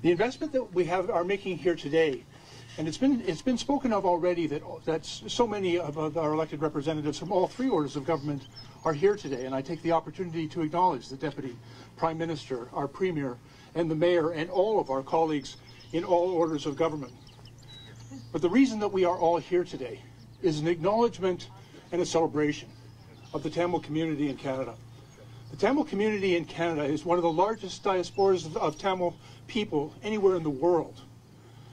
Speaker 8: investment that we are making here today, and it's been spoken of already that so many of our elected representatives from all three orders of government are here today, and I take the opportunity to acknowledge the Deputy Prime Minister, our Premier, and the Mayor, and all of our colleagues in all orders of government. But the reason that we are all here today is an acknowledgement and a celebration of the Tamil community in Canada. The Tamil community in Canada is one of the largest diasporas of Tamil people anywhere in the world.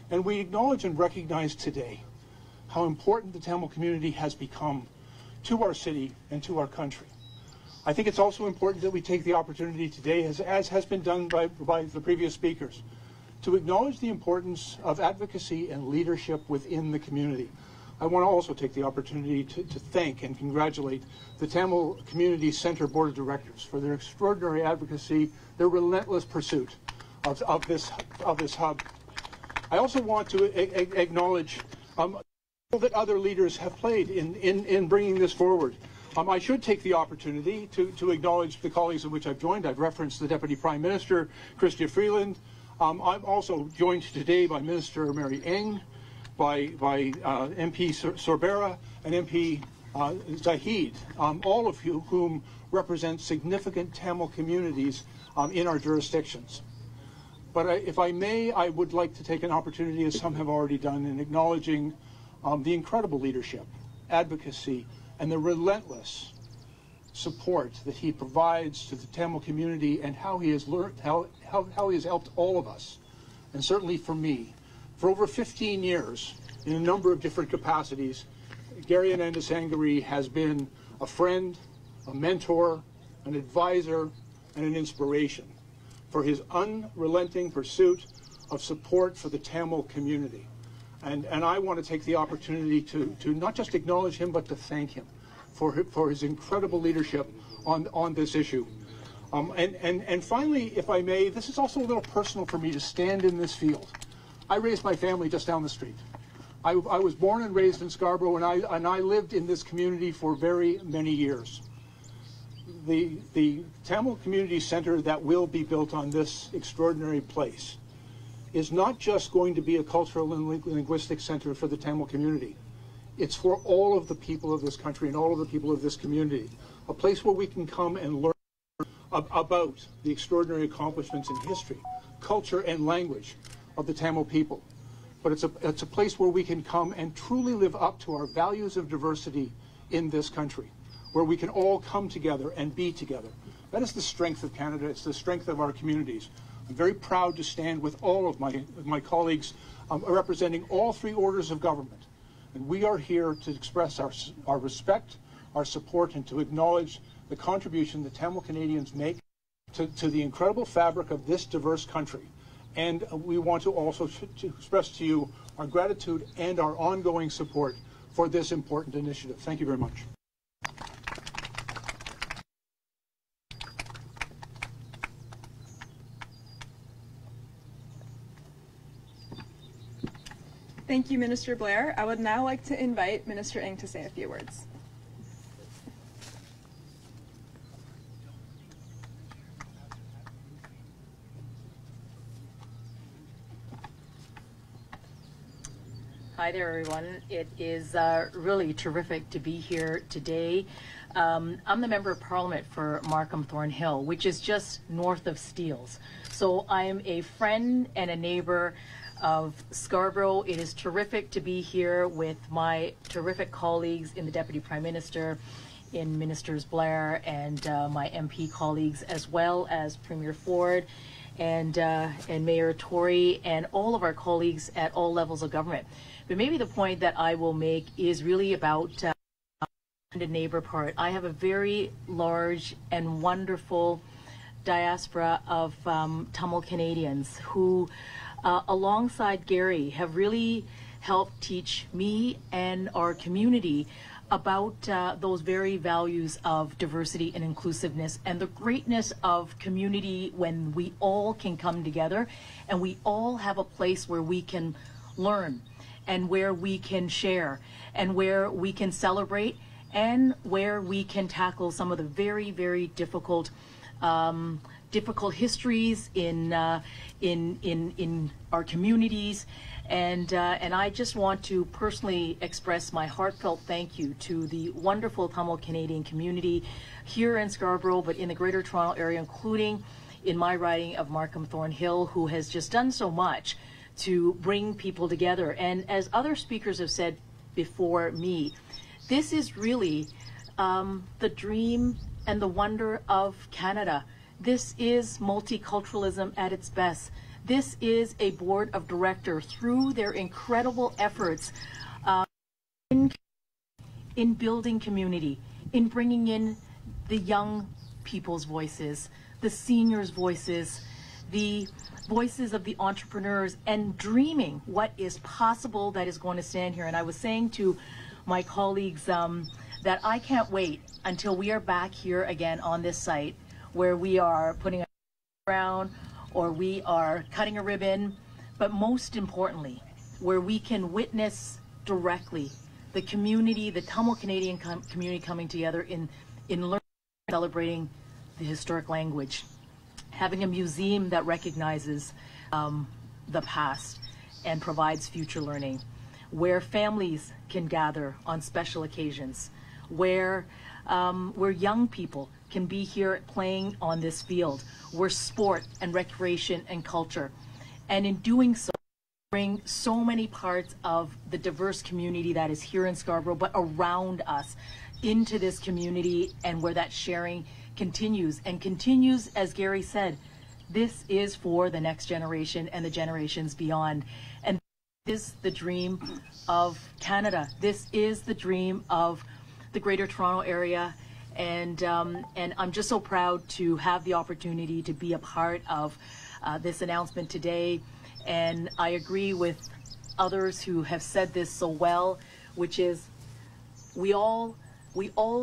Speaker 8: And we acknowledge and recognize today how important the Tamil community has become to our city and to our country. I think it's also important that we take the opportunity today, as has been done by the previous speakers, to acknowledge the importance of advocacy and leadership within the community. I want to also take the opportunity to thank and congratulate the Tamil Community Center Board of Directors for their extraordinary advocacy, their relentless pursuit of this hub. I also want to acknowledge that other leaders have played in bringing this forward. I should take the opportunity to acknowledge the colleagues of which I've joined. I've referenced the Deputy Prime Minister, Chrystia Freeland. I'm also joined today by Minister Mary Ng, by MP Scarborough and MP Zahid, all of you whom represent significant Tamil communities in our jurisdictions. But if I may, I would like to take an opportunity, as some have already done, in acknowledging the incredible leadership, advocacy, and the relentless support that he provides to the Tamil community, and how he has learned, how he has helped all of us, and certainly for me. For over 15 years, in a number of different capacities, Gary Ananda Sangari has been a friend, a mentor, an advisor, and an inspiration for his unrelenting pursuit of support for the Tamil community. And I want to take the opportunity to not just acknowledge him, but to thank him for his incredible leadership on this issue. And finally, if I may, this is also a little personal for me to stand in this field. I raised my family just down the street. I was born and raised in Scarborough, and I lived in this community for very many years. The Tamil Community Center that will be built on this extraordinary place is not just going to be a cultural and linguistic center for the Tamil community. It's for all of the people of this country and all of the people of this community. A place where we can come and learn about the extraordinary accomplishments in history, culture, and language of the Tamil people. But it's a place where we can come and truly live up to our values of diversity in this country, where we can all come together and be together. That is the strength of Canada. It's the strength of our communities. I'm very proud to stand with all of my colleagues representing all three orders of government. And we are here to express our respect, our support, and to acknowledge the contribution that Tamil Canadians make to the incredible fabric of this diverse country. And we want to also to express to you our gratitude and our ongoing support for this important initiative. Thank you very much.
Speaker 1: Thank you, Minister Blair. I would now like to invite Minister Ng to say a few words.
Speaker 9: Hi there, everyone. It is really terrific to be here today. I'm the Member of Parliament for Markham Thornhill, which is just north of Steeles. So I am a friend and a neighbor of Scarborough. It is terrific to be here with my terrific colleagues in the Deputy Prime Minister, in Ministers Blair, and my MP colleagues, as well as Premier Ford and Mayor Tory, and all of our colleagues at all levels of government. But maybe the point that I will make is really about the neighbor part. I have a very large and wonderful diaspora of Tamil Canadians who, alongside Gary, have really helped teach me and our community about those very values of diversity and inclusiveness and the greatness of community when we all can come together and we all have a place where we can learn and where we can share and where we can celebrate and where we can tackle some of the very, very difficult histories in our communities. And I just want to personally express my heartfelt thank you to the wonderful Tamil Canadian community here in Scarborough, but in the Greater Toronto area, including in my riding of Markham Thornhill, who has just done so much to bring people together. And as other speakers have said before me, this is really the dream and the wonder of Canada. This is multiculturalism at its best. This is a board of directors through their incredible efforts in building community, in bringing in the young people's voices, the seniors' voices, the voices of the entrepreneurs, and dreaming what is possible that is going to stand here. And I was saying to my colleagues that I can't wait until we are back here again on this site where we are putting a ground or we are cutting a ribbon, but most importantly, where we can witness directly the community, the Tamil Canadian community coming together in learning, celebrating the historic language, having a museum that recognizes the past and provides future learning, where families can gather on special occasions, where young people can be here playing on this field, where sport and recreation and culture, and in doing so, bring so many parts of the diverse community that is here in Scarborough, but around us, into this community, and where that sharing continues, as Gary said, this is for the next generation and the generations beyond. And this is the dream of Canada. This is the dream of the Greater Toronto area. And I'm just so proud to have the opportunity to be a part of this announcement today. And I agree with others who have said this so well, which is we all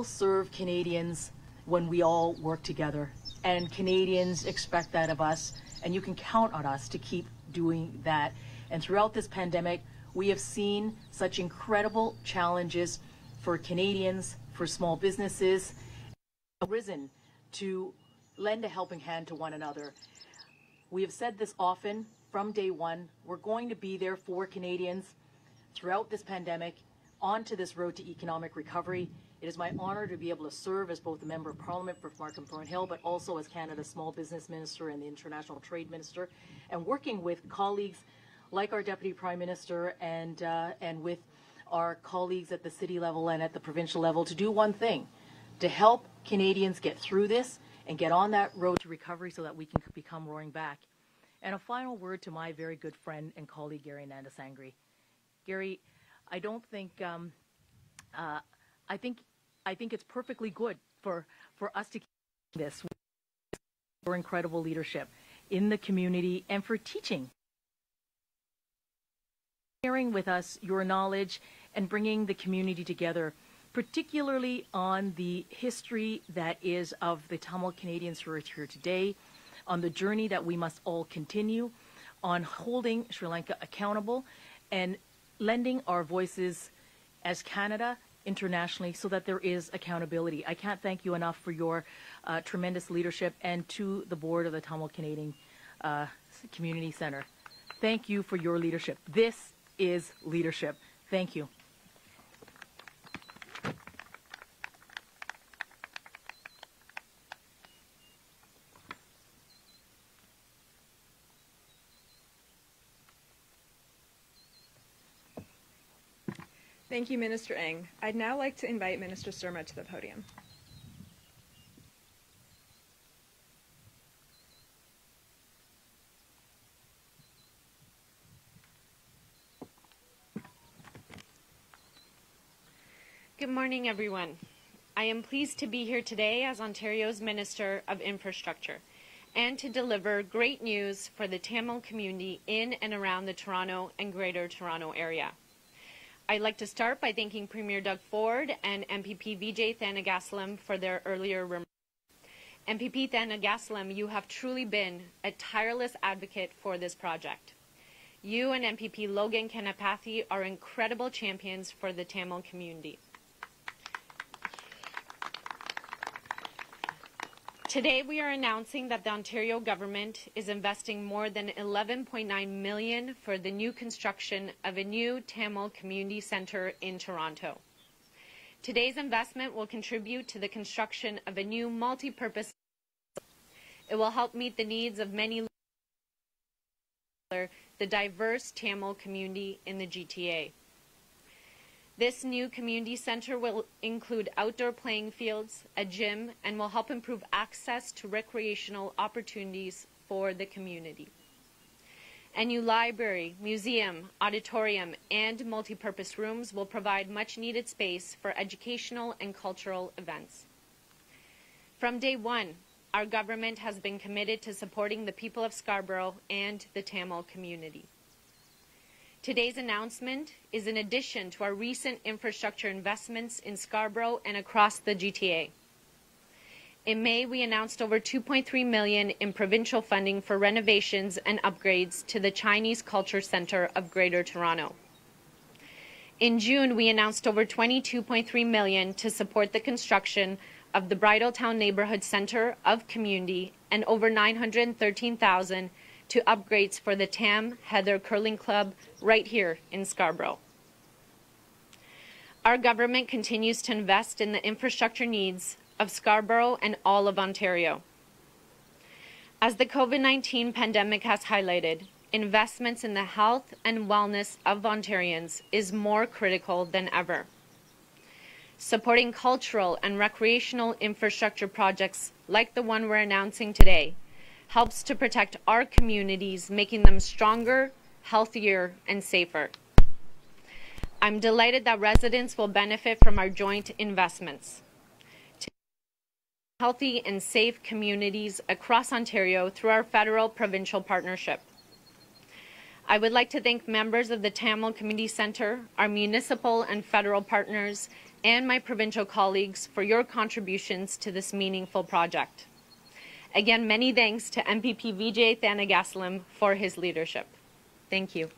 Speaker 9: serve Canadians when we all work together. And Canadians expect that of us, and you can count on us to keep doing that. And throughout this pandemic, we have seen such incredible challenges for Canadians, for small businesses, risen to lend a helping hand to one another. We have said this often from day one. We're going to be there for Canadians throughout this pandemic, onto this road to economic recovery. It is my honor to be able to serve as both a Member of Parliament for Markham Thornhill, but also as Canada's Small Business Minister and the International Trade Minister, and working with colleagues like our Deputy Prime Minister and with our colleagues at the city level and at the provincial level to do one thing, to help Canadians get through this and get on that road to recovery so that we can become roaring back. And a final word to my very good friend and colleague, Gary Nandasangri. Gary, I don't think, I think it's perfectly good for us to keep this, for incredible leadership in the community and for teaching, sharing with us your knowledge and bringing the community together, particularly on the history that is of the Tamil Canadians who are here today, on the journey that we must all continue, on holding Sri Lanka accountable and lending our voices as Canada internationally so that there is accountability. I can't thank you enough for your tremendous leadership, and to the board of the Tamil Canadian Community Centre. Thank you for your leadership. This is leadership. Thank you.
Speaker 1: Thank you, Minister Ng. I'd now like to invite Minister Surma to the podium.
Speaker 10: Good morning, everyone. I am pleased to be here today as Ontario's Minister of Infrastructure and to deliver great news for the Tamil community in and around the Toronto and Greater Toronto area. I'd like to start by thanking Premier Doug Ford and MPP Vijay Thanagasalam for their earlier remarks. MPP Thanagasalam, you have truly been a tireless advocate for this project. You and MPP Logan Kanapathy are incredible champions for the Tamil community. Today we are announcing that the Ontario government is investing more than $11.9 million for the new construction of a new Tamil community centre in Toronto. Today's investment will contribute to the construction of a new multi-purpose. It will help meet the needs of many the diverse Tamil community in the GTA. This new community centre will include outdoor playing fields, a gym, and will help improve access to recreational opportunities for the community. A new library, museum, auditorium, and multi-purpose rooms will provide much-needed space for educational and cultural events. From day one, our government has been committed to supporting the people of Scarborough and the Tamil community. Today's announcement is in addition to our recent infrastructure investments in Scarborough and across the GTA. In May, we announced over $2.3 million in provincial funding for renovations and upgrades to the Chinese Culture Centre of Greater Toronto. In June, we announced over $22.3 million to support the construction of the Bridletown Neighbourhood Centre of Community and over $913,000 to upgrades for the Tam Heather Curling Club right here in Scarborough. Our government continues to invest in the infrastructure needs of Scarborough and all of Ontario. As the COVID-19 pandemic has highlighted, investments in the health and wellness of Ontarians is more critical than ever. Supporting cultural and recreational infrastructure projects like the one we're announcing today helps to protect our communities, making them stronger, healthier, and safer. I'm delighted that residents will benefit from our joint investments to healthy and safe communities across Ontario through our federal-provincial partnership. I would like to thank members of the Tamil Community Centre, our municipal and federal partners, and my provincial colleagues for your contributions to this meaningful project. Again, many thanks to MPP Vijay Thanagasalam for his leadership. Thank you.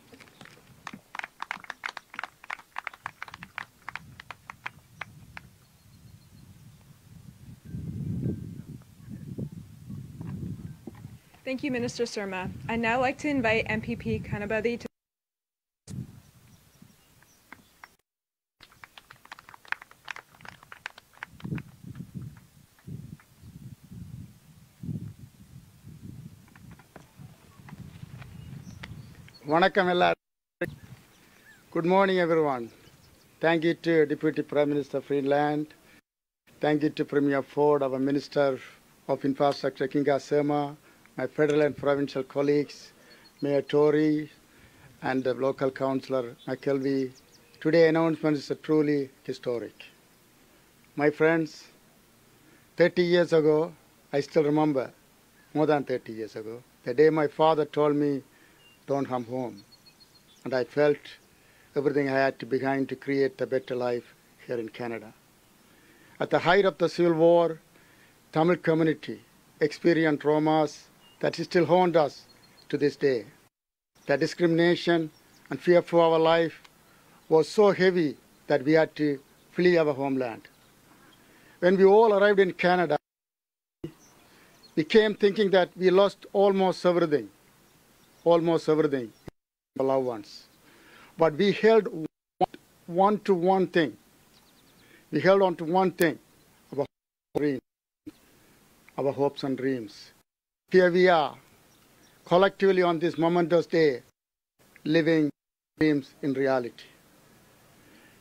Speaker 1: Thank you, Minister Surma. I'd now like to invite MPP Kanabadi to
Speaker 11: Good morning, everyone. Thank you to Deputy Prime Minister Freeland. Thank you to Premier Ford, our Minister of Infrastructure, Kinga Sema, my federal and provincial colleagues, Mayor Tory, and the local councillor, McKelvey. Today's announcement is truly historic. My friends, 30 years ago, I still remember, more than 30 years ago, the day my father told me, don't come home. And I felt everything I had to behind to create a better life here in Canada. At the height of the Civil War, Tamil community experienced traumas that still haunt us to this day. The discrimination and fear for our life was so heavy that we had to flee our homeland. When we all arrived in Canada, we came thinking that we lost almost everything, our loved ones. But we held on to one thing. We held on to one thing, our hopes and dreams. Here we are, collectively on this momentous day, living dreams in reality.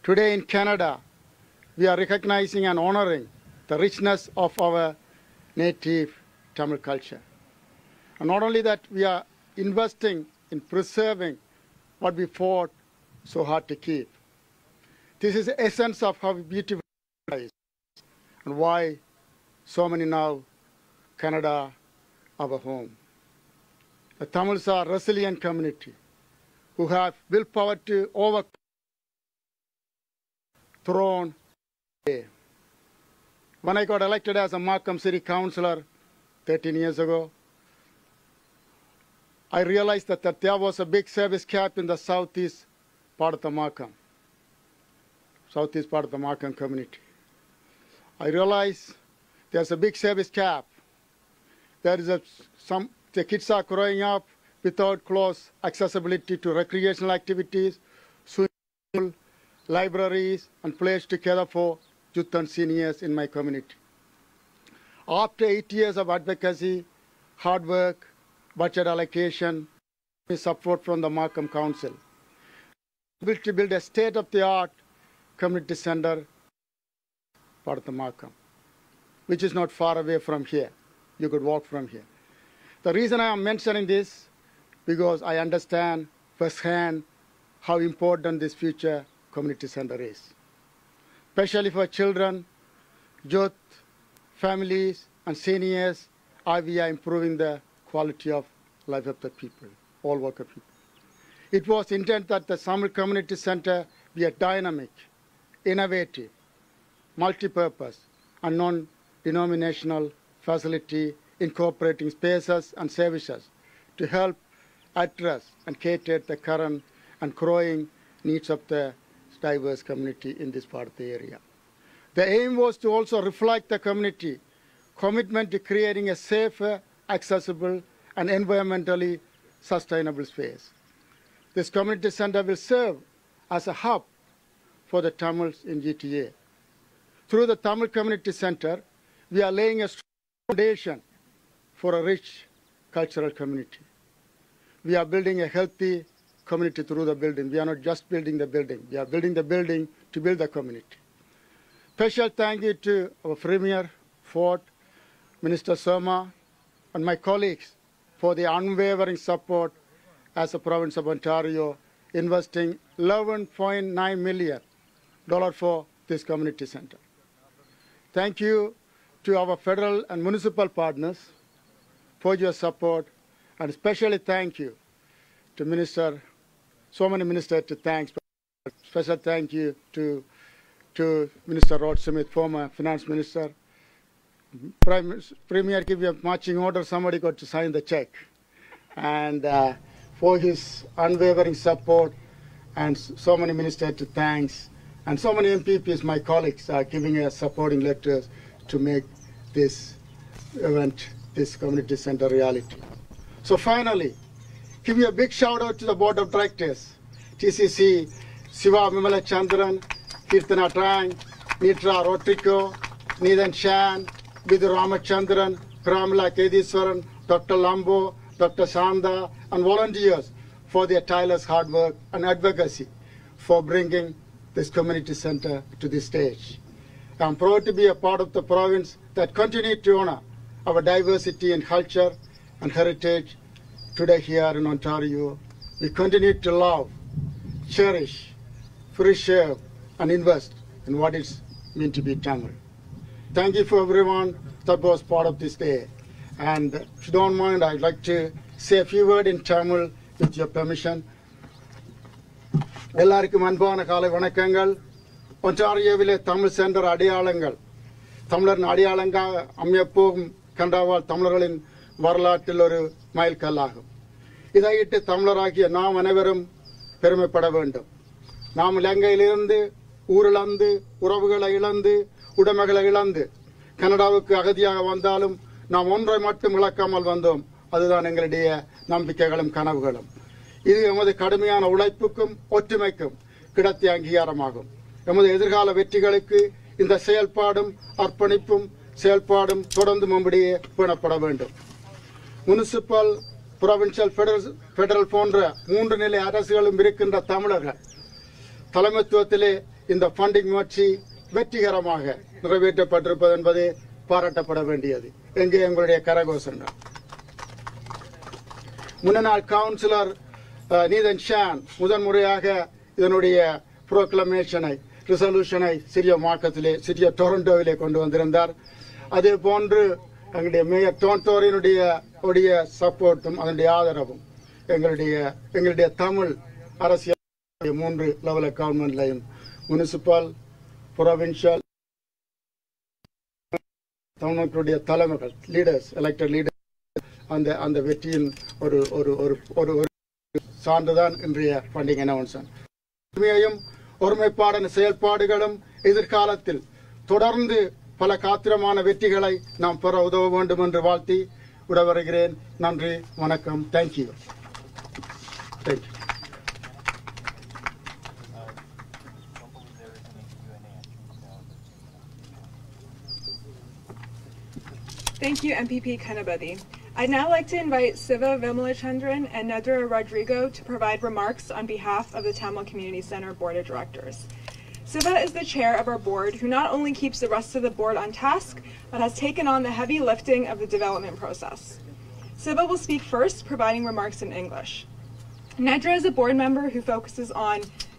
Speaker 11: Today in Canada, we are recognizing and honoring the richness of our native Tamil culture. And not only that, we are investing in preserving what we fought so hard to keep. This is the essence of how beautiful it is and why so many now Canada our home. The Tamils are a resilient community who have willpower to overcome thrown away. When I got elected as a Markham City Councillor 13 years ago, I realized that there was a big service gap in the southeast part of the Markham community. I realized there's a big service gap. There is the kids are growing up without close accessibility to recreational activities, swimming pool, libraries, and place together for youth and seniors in my community. After 8 years of advocacy, hard work, budget allocation, support from the Markham Council, we to build a state-of-the-art community center part of the Markham, which is not far away from here. You could walk from here. The reason I am mentioning this, because I understand firsthand how important this future community center is, especially for children, youth, families, and seniors. We are improving the quality of life of the people, all worker people. It was intended that the Tamil Community Center be a dynamic, innovative, multi-purpose, and non-denominational facility incorporating spaces and services to help address and cater the current and growing needs of the diverse community in this part of the area. The aim was to also reflect the community commitment to creating a safer, accessible, and environmentally sustainable space. This community center will serve as a hub for the Tamils in GTA. Through the Tamil Community Center, we are laying a strong foundation for a rich cultural community. We are building a healthy community through the building. We are not just building the building. We are building the building to build the community. Special thank you to our Premier, Ford, Minister Sharma, and my colleagues for the unwavering support as a province of Ontario, investing $11.9 million for this community center. Thank you to our federal and municipal partners for your support, and especially thank you to so many ministers to thank. Special thank you to Minister Rod Smith, former finance minister. Premier give you a marching order, somebody got to sign the check. And for his unwavering support, and so many ministers to thanks, and so many MPPs, my colleagues, are giving us supporting letters to make this event, this community center reality. So finally, give you a big shout out to the board of directors, TCC, Siva Mimala Chandran, Kirtana Trang, Nitra Rotrico, Nidan Shan, Vidhu Ramachandran, Pramila Kediswaran, Dr. Lambo, Dr. Sanda, and volunteers for their tireless hard work and advocacy for bringing this community center to this stage. I am proud to be a part of the province that continues to honor our diversity in culture and heritage. Today here in Ontario, we continue to love, cherish, preserve, and invest in what is meant to be Tamil. Thank you for everyone that was part of this day. And if you don't mind, I'd like to say a few words in Tamil with your permission. எல்லாருக்கும் அன்பான காலை வணக்கங்கள். ஒன்டாரியோவிலே Tamil centre அடையாளங்கள், தமிழரின் அடையாளங்கள் அமையப்போகும் கண்டாவால் தமிழர்களின் வரலாற்றில் ஒரு மைல்கல்லாகும். இதையிட்டு தமிழராகிய நாம் அனைவரும் பெருமைப்பட வேண்டும். நாம் இலங்கையிலிருந்து ஊரிழந்து, உறவுகளை இழந்து, உடைமைகளை இழந்து கனடாவுக்கு அகதியாக வந்தாலும் நாம் ஒன்றை மட்டும் இழக்காமல் வந்தோம். அதுதான் எங்களுடைய நம்பிக்கைகளும் கனவுகளும். இது எமது கடுமையான உழைப்புக்கும் ஒற்றுமைக்கும் கிடைத்த அங்கீகாரமாகும். எமது எதிர்கால வெற்றிகளுக்கு இந்த செயல்பாடும் அர்ப்பணிப்பும் செயல்பாடும் தொடர்ந்து மும்படியே பேணப்பட வேண்டும். முனிசிபல், புரோவின்சியல், பெடரல் போன்ற 3 நிலை அரசுகளும் இருக்கின்ற தமிழர்கள் தலைமைத்துவத்திலே இந்த ஃபண்டிங் முயற்சி வெற்றிகரமாக நிறைவேற்றப்பட்டிருப்பது என்பது பாராட்டப்பட வேண்டியது. எங்கே எங்களுடைய கரகோஷங்கள். முன்னாள் கவுன்சிலர் நீதன் ஷான் முதன்முறையாக இதனுடைய ப்ரோக்ளமேஷனை, ரிசல்யூஷனை சிறிய மார்க்கத்திலே, சிறிய டொரண்டோவிலே கொண்டு வந்திருந்தார். அதே போன்று எங்களுடைய மேயர் டோன்டோரினுடைய சப்போர்ட்டும் அதனுடைய ஆதரவும் எங்களுடைய தமிழ் அரசியல் 3 லெவல் கவர்மெண்ட்லையும், முனிசிபல், provincial தமிழ்நாட்டுடைய தலைமைகள் லீடர்ஸ் எலெக்டட் லீடர்ஸ் அந்த வெற்றியின் ஒரு ஒரு ஒரு ஒரு சான்றுதான் இன்றைய ஃபண்டிங் அனௌன்ஸ்மென்ட். உண்மையையும் ஒருமைப்பாடான செயல்பாடுகளும் எதிர்காலத்தில் தொடர்ந்து பல காத்திரமான வெற்றிகளை நாம் பெற உதவ வேண்டும் என்று வாழ்த்தி விடைபெறுகிறேன். நன்றி, வணக்கம். Thank you. Thank you.
Speaker 1: Thank you, MPP Kanabedi. I'd now like to invite Siva Vimalachandran and Nedra Rodrigo to provide remarks on behalf of the Tamil Community Center Board of Directors. Siva is the chair of our board who not only keeps the rest of the board on task, but has taken on the heavy lifting of the development process. Siva will speak first, providing remarks in English. Nedra is a board member who focuses on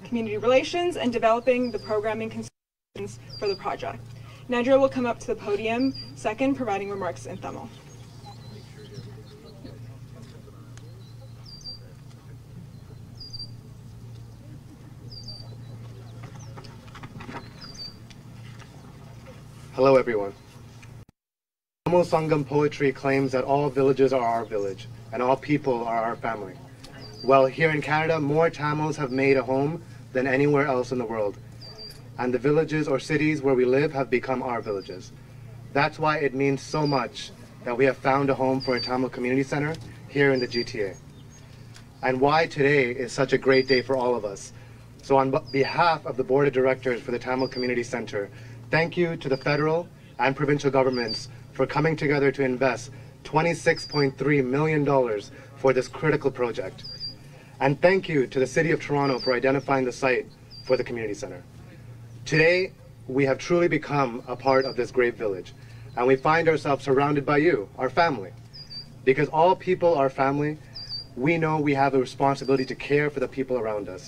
Speaker 1: community relations and developing the programming considerations for the project. Nedra will come up to the podium second, providing remarks in Tamil.
Speaker 12: Hello everyone. Tamil Sangam poetry claims that all villages are our village and all people are our family. Well, here in Canada, more Tamils have made a home than anywhere else in the world. And the villages or cities where we live have become our villages. That's why it means so much that we have found a home for a Tamil Community Center here in the GTA. And why today is such a great day for all of us. So on behalf of the Board of Directors for the Tamil Community Center, thank you to the federal and provincial governments for coming together to invest $26.3 million for this critical project. And thank you to the City of Toronto for identifying the site for the Community Center. Today, we have truly become a part of this great village, and we find ourselves surrounded by you, our family. Because all people are family, we know we have a responsibility to care for the people around us.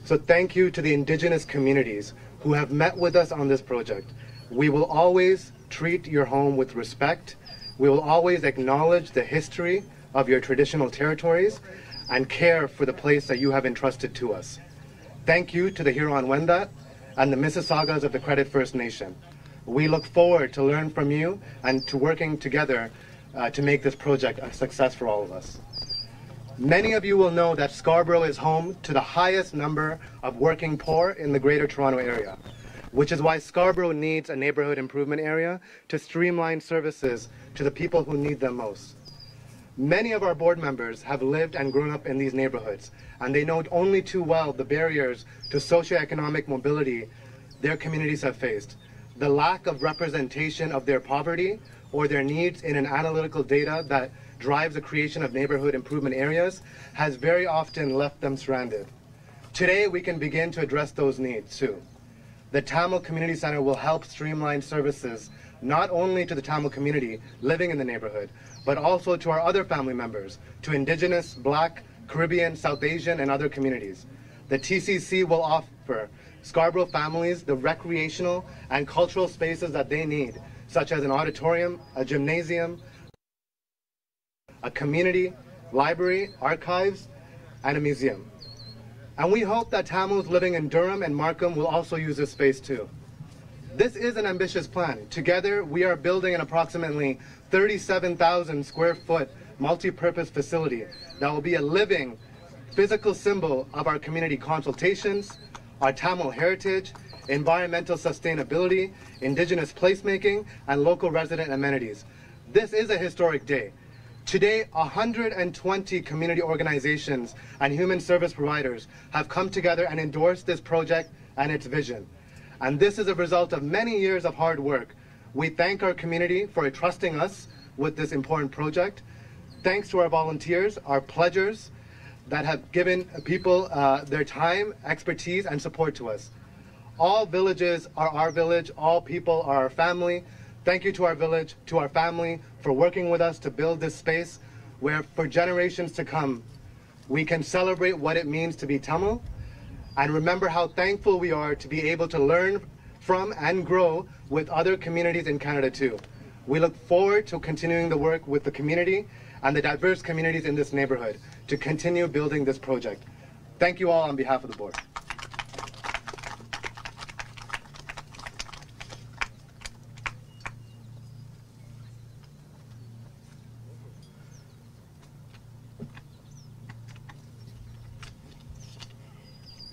Speaker 12: So thank you to the Indigenous communities who have met with us on this project. We will always treat your home with respect. We will always acknowledge the history of your traditional territories and care for the place that you have entrusted to us. Thank you to the Huron-Wendat and the Mississaugas of the Credit First Nation. We look forward to learn from you and to working together to make this project a success for all of us. Many of you will know that Scarborough is home to the highest number of working poor in the Greater Toronto Area, which is why Scarborough needs a neighborhood improvement area to streamline services to the people who need them most. Many of our board members have lived and grown up in these neighborhoods, and they know only too well the barriers to socioeconomic mobility their communities have faced. The lack of representation of their poverty or their needs in an analytical data that drives the creation of neighborhood improvement areas has very often left them stranded. Today, we can begin to address those needs too. The Tamil Community Center will help streamline services not only to the Tamil community living in the neighborhood, but also to our other family members, to Indigenous, Black, Caribbean, South Asian, and other communities. The TCC will offer Scarborough families the recreational and cultural spaces that they need, such as an auditorium, a gymnasium, a community, library, archives, and a museum. And we hope that Tamils living in Durham and Markham will also use this space too. This is an ambitious plan. Together, we are building an approximately 37,000 square foot multi-purpose facility that will be a living, physical symbol of our community consultations, our Tamil heritage, environmental sustainability, Indigenous placemaking, and local resident amenities. This is a historic day. Today, 120 community organizations and human service providers have come together and endorsed this project and its vision. And this is a result of many years of hard work. We thank our community for entrusting us with this important project. Thanks to our volunteers, our pledgers that have given people their time, expertise, and support to us. All villages are our village. All people are our family. Thank you to our village, to our family, for working with us to build this space where for generations to come, we can celebrate what it means to be Tamil and remember how thankful we are to be able to learn from and grow with other communities in Canada too. We look forward to continuing the work with the community and the diverse communities in this neighborhood to continue building this project. Thank you all on behalf of the board.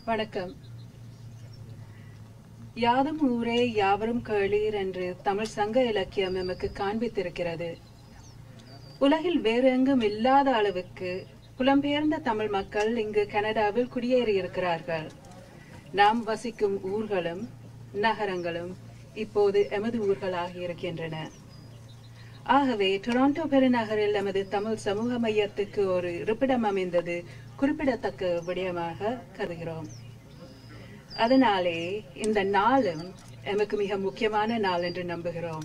Speaker 13: வணக்கம். யாதும் ஊரே யாவரும் கேளீர் என்று தமிழ் சங்க இலக்கியம் எமக்கு காண்பித்திருக்கிறது. உலகில் வேறு எங்கும் இல்லாத அளவுக்கு புலம்பெயர்ந்த தமிழ் மக்கள் இங்கு கனடாவில் குடியேறியிருக்கிறார்கள். நாம் வசிக்கும் ஊர்களும் நகரங்களும் இப்போது எமது ஊர்களாக இருக்கின்றன. ஆகவே டொரண்டோ பெருநகரில் எமது தமிழ் சமூக மையத்துக்கு ஒரு இருப்பிடம் அமைந்தது குறிப்பிடத்தக்க விடயமாக கருதுகிறோம். அதனாலே இந்த நாளும் எமக்கு மிக முக்கியமான நாள் என்று நம்புகிறோம்.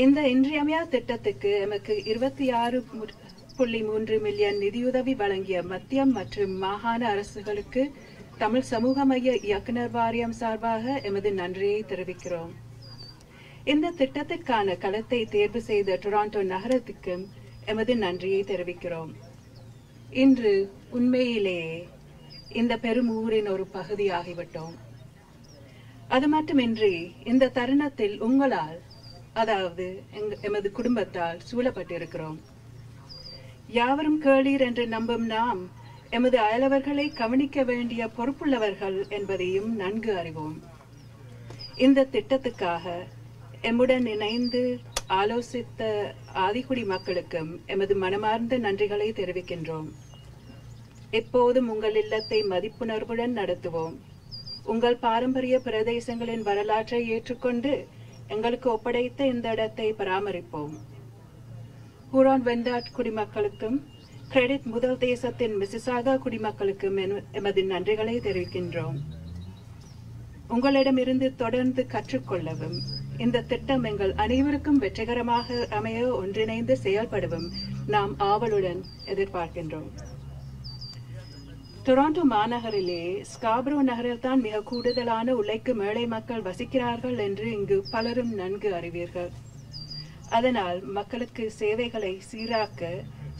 Speaker 13: இந்த இன்றியமையா திட்டத்துக்கு எமக்கு 26.3 மில்லியன் நிதியுதவி வழங்கிய மத்திய மற்றும் மாகாண அரசுகளுக்கு தமிழ் சமூக மைய இயக்குனர் வாரியம் சார்பாக எமது நன்றியை தெரிவிக்கிறோம். இந்த திட்டத்திற்கான களத்தை தேர்வு செய்த டொரண்டோ நகரத்துக்கும் எமது நன்றியை தெரிவிக்கிறோம். இன்று உண்மையிலேயே இந்த பெரும் ஊரின் ஒரு பகுதியாகிவிட்டோம். அது மட்டுமின்றி இந்த தருணத்தில் உங்களால், அதாவது எமது குடும்பத்தால் சூழப்பட்டிருக்கிறோம். யாவரும் கேளீர் என்று நம்பும் நாம் எமது அயலவர்களை கவனிக்க வேண்டிய பொறுப்புள்ளவர்கள் என்பதையும் நன்கு அறிவோம். இந்த திட்டத்துக்காக எம்முடன் இணைந்து ஆலோசித்த ஆதிக்குடி மக்களுக்கும் எமது மனமார்ந்த நன்றிகளை தெரிவிக்கின்றோம். எப்போதும் உங்கள் இல்லத்தை மதிப்புணர்வுடன் நடத்துவோம். உங்கள் பாரம்பரிய பிரதேசங்களின் வரலாற்றை ஏற்றுக்கொண்டு எங்களுக்கு ஒப்படைத்த இந்த இடத்தை பராமரிப்போம். ஹூரான் வெண்டாட் குடிமக்களுக்கும் கிரெடிட் முதல் தேசத்தின் மிசிசாகா குடிமக்களுக்கும் எமது நன்றிகளை தெரிவிக்கின்றோம். உங்களிடமிருந்து தொடர்ந்து கற்றுக்கொள்ளவும் இந்த திட்டம் எங்கள் அனைவருக்கும் வெற்றிகரமாக அமைய ஒன்றிணைந்து செயல்படவும் நாம் ஆவலுடன் எதிர்பார்க்கின்றோம். டொரண்டோ மாநகரிலே ஸ்கார்பரோ நகரில் தான் மிக கூடுதலான உழைக்கும் ஏழை மக்கள் வசிக்கிறார்கள் என்று இங்கு பலரும் நன்கு அறிவீர்கள். அதனால் மக்களுக்கு சேவைகளை சீராக்க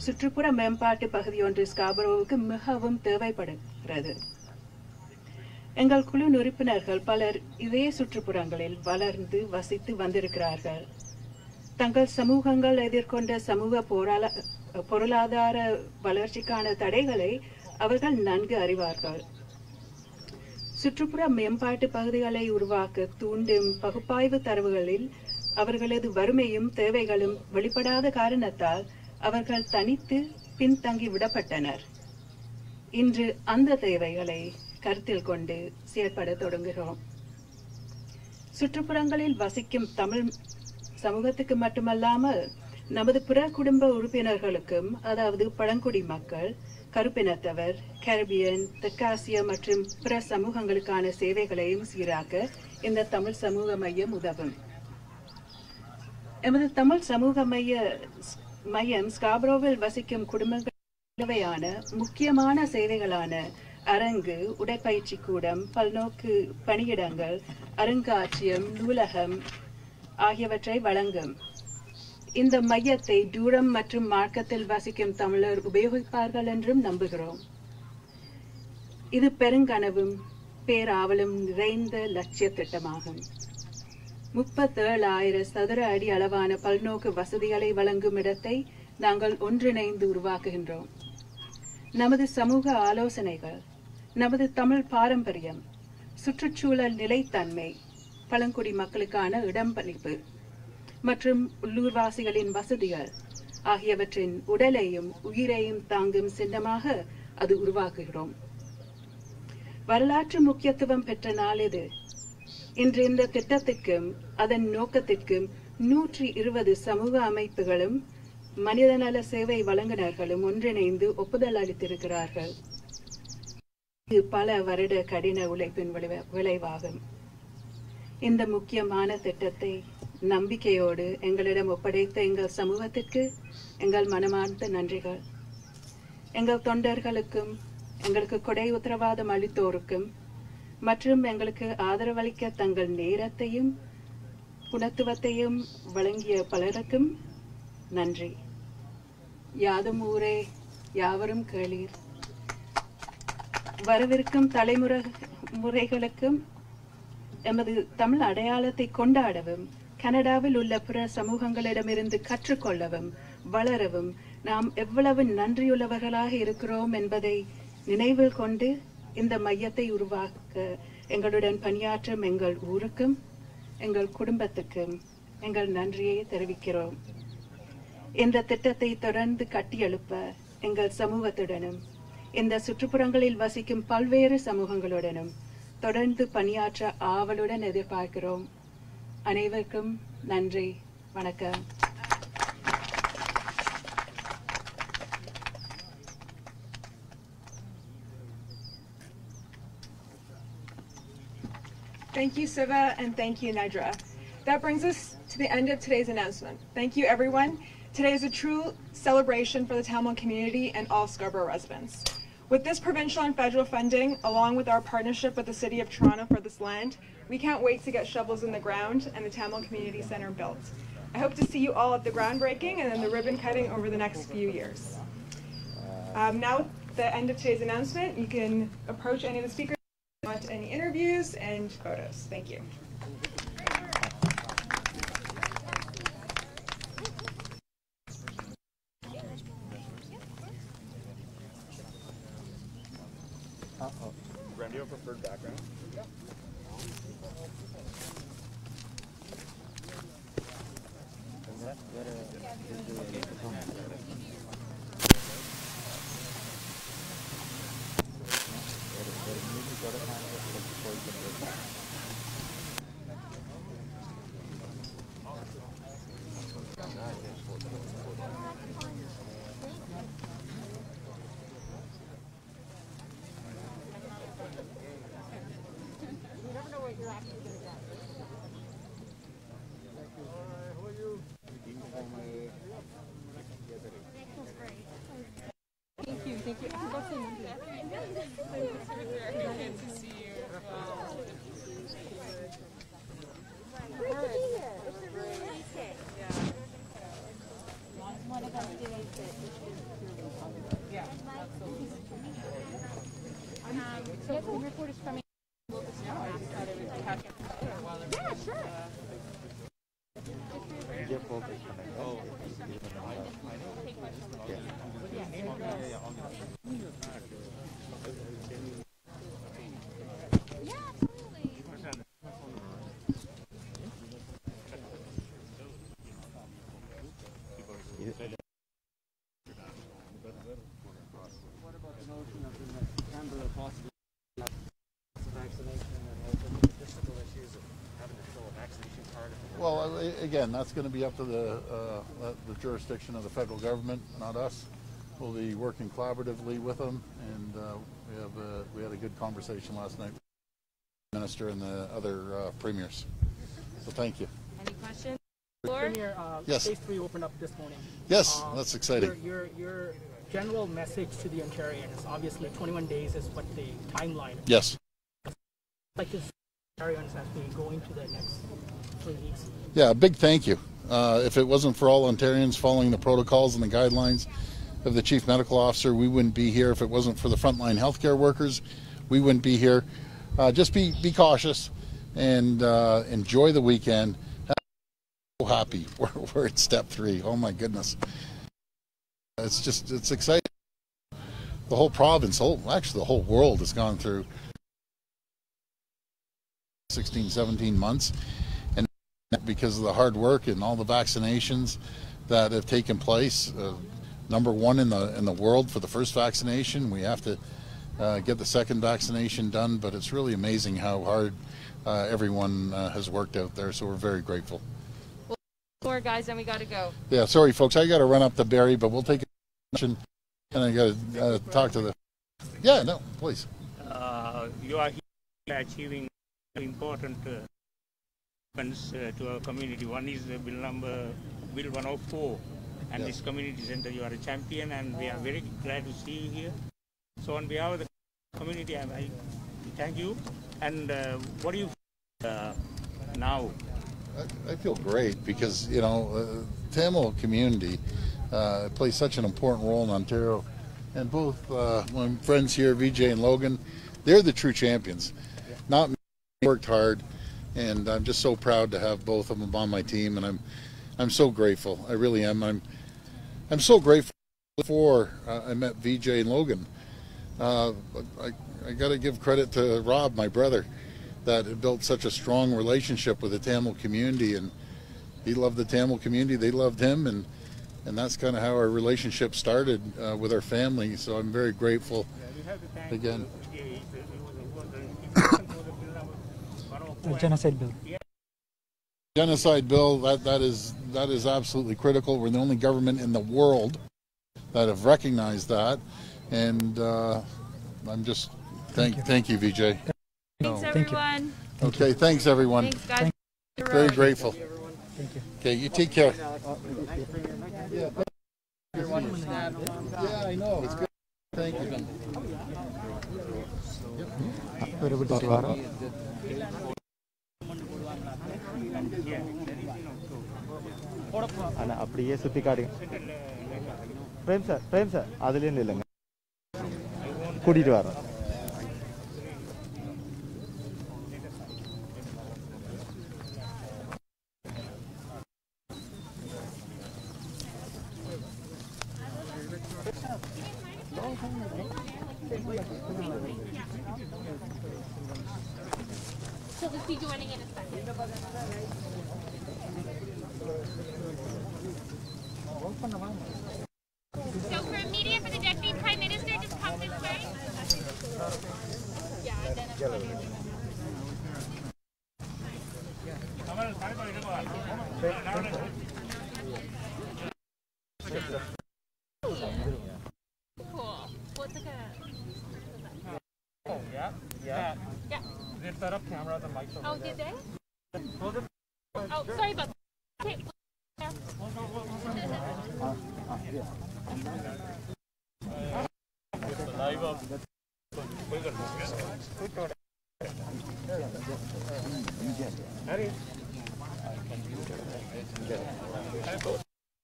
Speaker 13: சுற்றுப்புற மேம்பாட்டு பகுதி ஒன்று ஸ்கார்பரோவுக்கு மிகவும் தேவைப்படுகிறது. எங்கள் குழு உறுப்பினர்கள் பலர் இதே சுற்றுப்புறங்களில் வளர்ந்து வசித்து வந்திருக்கிறார்கள். தங்கள் சமூகங்கள் எதிர்கொண்ட சமூக பொருளாதார வளர்ச்சிக்கான தடைகளை அவர்கள் நன்கு அறிவார்கள். சுற்றுப்புற மேம்பாட்டு பகுதிகளை உருவாக்க தூண்டும் பகுப்பாய்வு தரவுகளில் அவர்களது வறுமையும் தேவைகளும் வெளிப்படாத காரணத்தால் அவர்கள் தனித்து பின்தங்கி விடப்பட்டனர். இன்று அந்த தேவைகளை கருத்தில் கொண்டு செயல்பட தொடங்குகிறோம். சுற்றுப்புறங்களில் வசிக்கும் தமிழ் சமூகத்துக்கு மட்டுமல்லாமல் நமது பிற குடும்ப உறுப்பினர்களுக்கும், அதாவது பழங்குடி மக்கள், கருப்பினத்தவர், கரிபியன், தெற்காசிய மற்றும் பிற சமூகங்களுக்கான சேவைகளையும் சீராக்க இந்த தமிழ் சமூக மையம் உதவும். எமது தமிழ் சமூக மையம் ஸ்கார்பரோவில் வசிக்கும் குடும்பங்கள் தேவையான முக்கியமான சேவைகளான அரங்கு, உடற்பயிற்சி கூடம், பல்நோக்கு பணியிடங்கள், அருங்காட்சியம், நூலகம் ஆகியவற்றை வழங்கும். இந்த மையத்தை டூரம் மற்றும் மார்க்கத்தில் வசிக்கும் தமிழர் உபயோகிப்பார்கள் என்றும் நம்புகிறோம். இது பெருங்கனவும் பேராவலும் நிறைந்த லட்சிய திட்டமாகும். 37,000 சதுர அடி அளவான பல்நோக்கு வசதிகளை வழங்கும் இடத்தை நாங்கள் ஒன்றிணைந்து உருவாக்குகின்றோம். நமது சமூக ஆலோசனைகள், நமது தமிழ் பாரம்பரியம், சுற்றுச்சூழல் நிலைத்தன்மை, பழங்குடி மக்களுக்கான இடம்பளிப்பு மற்றும் உள்ளூர்வாசிகளின் வசதிகள் ஆகியவற்றின் உடலையும் உயிரையும் தாங்கும் சின்னமாக அது உருவாக்குகிறோம். வரலாற்று முக்கியத்துவம் பெற்ற நாள் இது. இன்று இந்த திட்டத்திற்கும் அதன் நோக்கத்திற்கும் 120 சமூக அமைப்புகளும் மனிதநல சேவை வழங்குநர்களும் ஒன்றிணைந்து ஒப்புதல் அளித்திருக்கிறார்கள். இது பல வருட கடின உழைப்பின் விளைவாகும். இந்த முக்கியமான திட்டத்தை நம்பிக்கையோடு எங்களிடம் ஒப்படைத்த எங்கள் சமூகத்திற்கு எங்கள் மனமார்ந்த நன்றிகள். எங்கள் தொண்டர்களுக்கும், எங்களுக்கு கொடை உத்தரவாதம் அளித்தோருக்கும் மற்றும் எங்களுக்கு ஆதரவளிக்க தங்கள் நேரத்தையும் குணத்துவத்தையும் வழங்கிய பலருக்கும் நன்றி. யாதும் ஊரே யாவரும் கேளீர். வரவிருக்கும் தலைமுறைகளுக்கும் எமது தமிழ் அடையாளத்தை கொண்டாடவும், கனடாவில் உள்ள பிற சமூகங்களிடமிருந்து கற்றுக்கொள்ளவும் வளரவும் நாம் எவ்வளவு நன்றியுள்ளவர்களாக இருக்கிறோம் என்பதை நினைவில் கொண்டு இந்த மையத்தை உருவாக்க எங்களுடன் பணியாற்றும் எங்கள் ஊருக்கும் எங்கள் குடும்பத்துக்கும் எங்கள் நன்றியை தெரிவிக்கிறோம். இந்த திட்டத்தை தொடர்ந்து கட்டியெழுப்ப எங்கள் சமூகத்துடனும் இந்த சுற்றுப்புறங்களில் வசிக்கும் பல்வேறு சமூகங்களுடனும் தொடர்ந்து பணியாற்ற ஆவலுடன் எதிர்பார்க்கிறோம். அனைவருக்கும் நன்றி. வணக்கம்.
Speaker 1: Thank you, Siva, and thank you, Nidra. That brings us to the end of today's announcement. Thank you, everyone. Today is a true celebration for the Tamil community and all Scarborough residents. With this provincial and federal funding, along with our partnership with the City of Toronto for this land, we can't wait to get shovels in the ground and the Tamil Community Centre built. I hope to see you all at the groundbreaking and then the ribbon cutting over the next few years. Now, at the end of today's announcement, you can approach any of the speakers. Want any interviews and photos. Thank you.
Speaker 14: Randy, your preferred background?
Speaker 15: Thank you. Good to see you. So the report is coming. Yeah, sure.
Speaker 16: What about the notion of in Canberra possibly vaccination and also the logistical issues of having to fill a vaccination card?
Speaker 5: Well, again, that's going to be up to the jurisdiction of the federal government, not us. We'll be working collaboratively with them, and we had a good conversation last night with the Minister and the other premiers. So thank you.
Speaker 15: Any questions?
Speaker 17: Premier,
Speaker 5: Yes.
Speaker 17: Phase 3 opened up this morning.
Speaker 5: Yes, that's exciting.
Speaker 17: Your general message to the Ontarians, obviously 21 days is what the timeline is.
Speaker 5: Yes.
Speaker 17: Like this, Ontarians as we go into the next 3 weeks.
Speaker 5: Yeah, a big thank you. If it wasn't for all Ontarians following the protocols and the guidelines of the Chief Medical Officer, we wouldn't be here. If it wasn't for the frontline healthcare workers, we wouldn't be here. Just be cautious and enjoy the weekend. So happy we're at step 3. Oh my goodness. It's exciting. The whole province, actually the whole world has gone through 16, 17 months, and because of the hard work and all the vaccinations that have taken place, number 1 in the world for the first vaccination. We have to get the second vaccination done, but it's really amazing how hard everyone has worked out there, so we're very grateful.
Speaker 15: More guys, and we got to go.
Speaker 5: Yeah, sorry folks, I got to run up to Barry, but we'll take a question, and I got to talk to the... Yeah, no, please.
Speaker 18: You are here achieving important events to our community. One is the Bill 104, and this community center. You are a champion, and we are very glad to see you here. So on behalf of the community, I thank you. And what do you feel now?
Speaker 5: I feel great because, you know, Tamil community plays such an important role in Ontario. And both my friends here, Vijay and Logan, they're the true champions. Not me, worked hard, and I'm just so proud to have both of them on my team, and I'm so grateful. I really am. I'm so grateful. Before I met Vijay and Logan, I I got to give credit to Rob, my brother, that had built such a strong relationship with the Tamil community, and he loved the Tamil community, they loved him, and that's kind of how our relationship started with our family. So I'm very grateful again.
Speaker 14: The genocide bill.
Speaker 5: Genocide bill, that is absolutely critical. We're the only government in the world that have recognized that, and I'm just thank you, VJ.
Speaker 15: Thanks, everyone.
Speaker 5: Okay, thanks everyone.
Speaker 15: Thanks, guys.
Speaker 5: Very grateful.
Speaker 14: Thank you.
Speaker 5: Okay, you take care.
Speaker 14: Yeah,
Speaker 5: I know. It's good. Thank you.
Speaker 19: அண்ணா அப்படியே சுற்றி காட்டுங்க. Frame sir அதுலேயும் இல்லைங்க, கூட்டிகிட்டு வரோம்.
Speaker 15: So we'll be joining in a second. So for immediate for the Deputy Prime Minister, just come this way. Yeah, and then cool. What's like a...
Speaker 16: Oh, yeah.
Speaker 15: Yeah.
Speaker 16: They set up camera, the mics over
Speaker 15: Oh, did they?
Speaker 16: there.
Speaker 15: Oh, sorry about that. Okay. Yeah.
Speaker 16: Live up. Harry.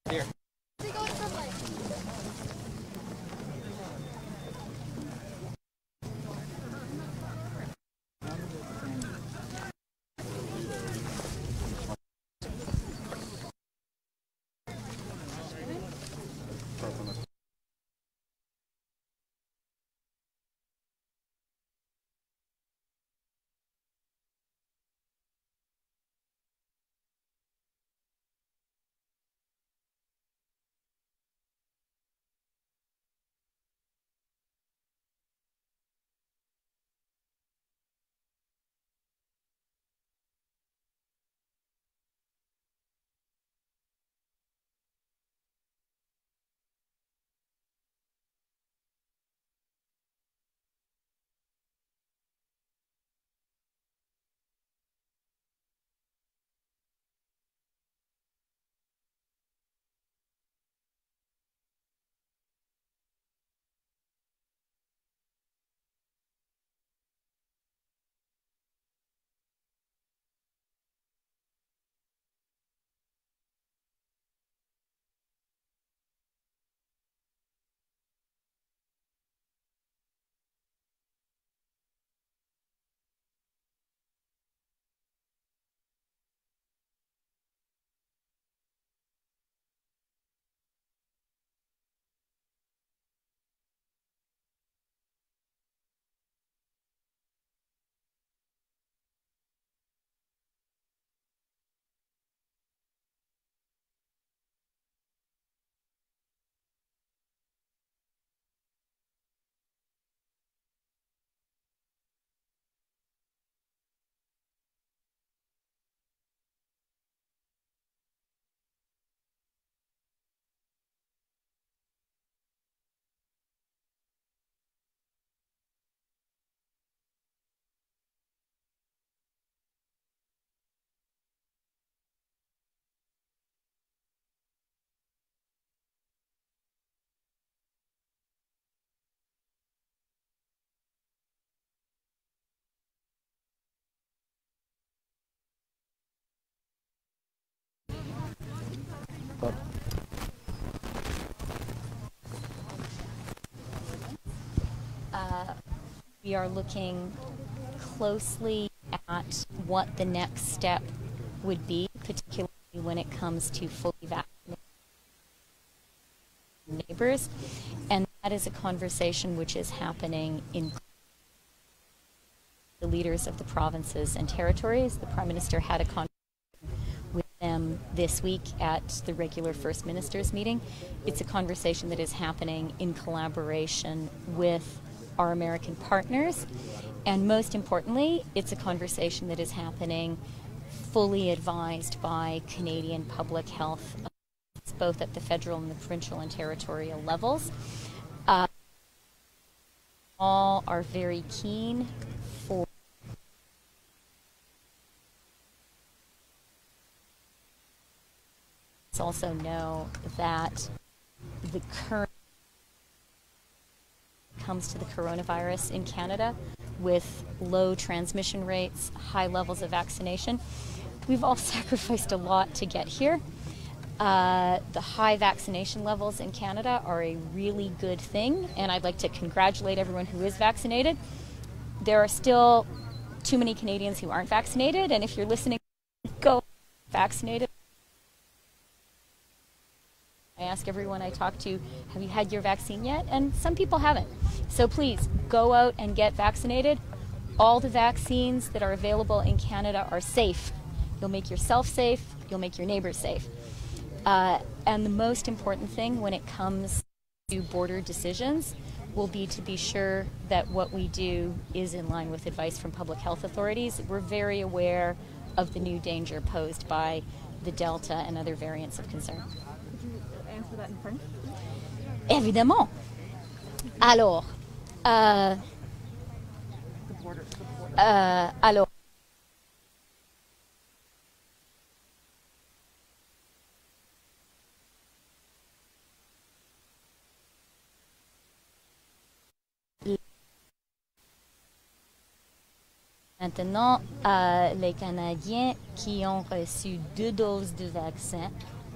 Speaker 16: Here.
Speaker 3: We are looking closely at what the next step would be, particularly when it comes to fully vaccinated neighbors. And that is a conversation which is happening in
Speaker 20: the leaders of the provinces and territories. The Prime Minister had a conversation with them this week at the regular First Ministers meeting. It's a conversation that is happening in collaboration with our American partners, and most importantly, it's a conversation that is happening fully advised by Canadian public health, both at the federal and the provincial and territorial levels. All are very keen for also know that the current comes to the coronavirus in Canada with low transmission rates, high levels of vaccination. We've all sacrificed a lot to get here. The high vaccination levels in Canada are a really good thing, and I'd like to congratulate everyone who is vaccinated. There are still too many Canadians who aren't vaccinated, and if you're listening, go vaccinated. I ask everyone I talk to, have you had your vaccine yet? And some people haven't. So please, go out and get vaccinated. All the vaccines that are available in Canada are safe. You'll make yourself safe, you'll make your neighbors safe. And the most important thing when it comes to border decisions will be to be sure that what we do is in line with advice from public health authorities. We're very aware of the new danger posed by the Delta and other variants of concern.
Speaker 1: Could you answer that in French?
Speaker 20: Évidemment. Alors, alors, maintenant, les Canadiens qui ont reçu 2 doses de vaccin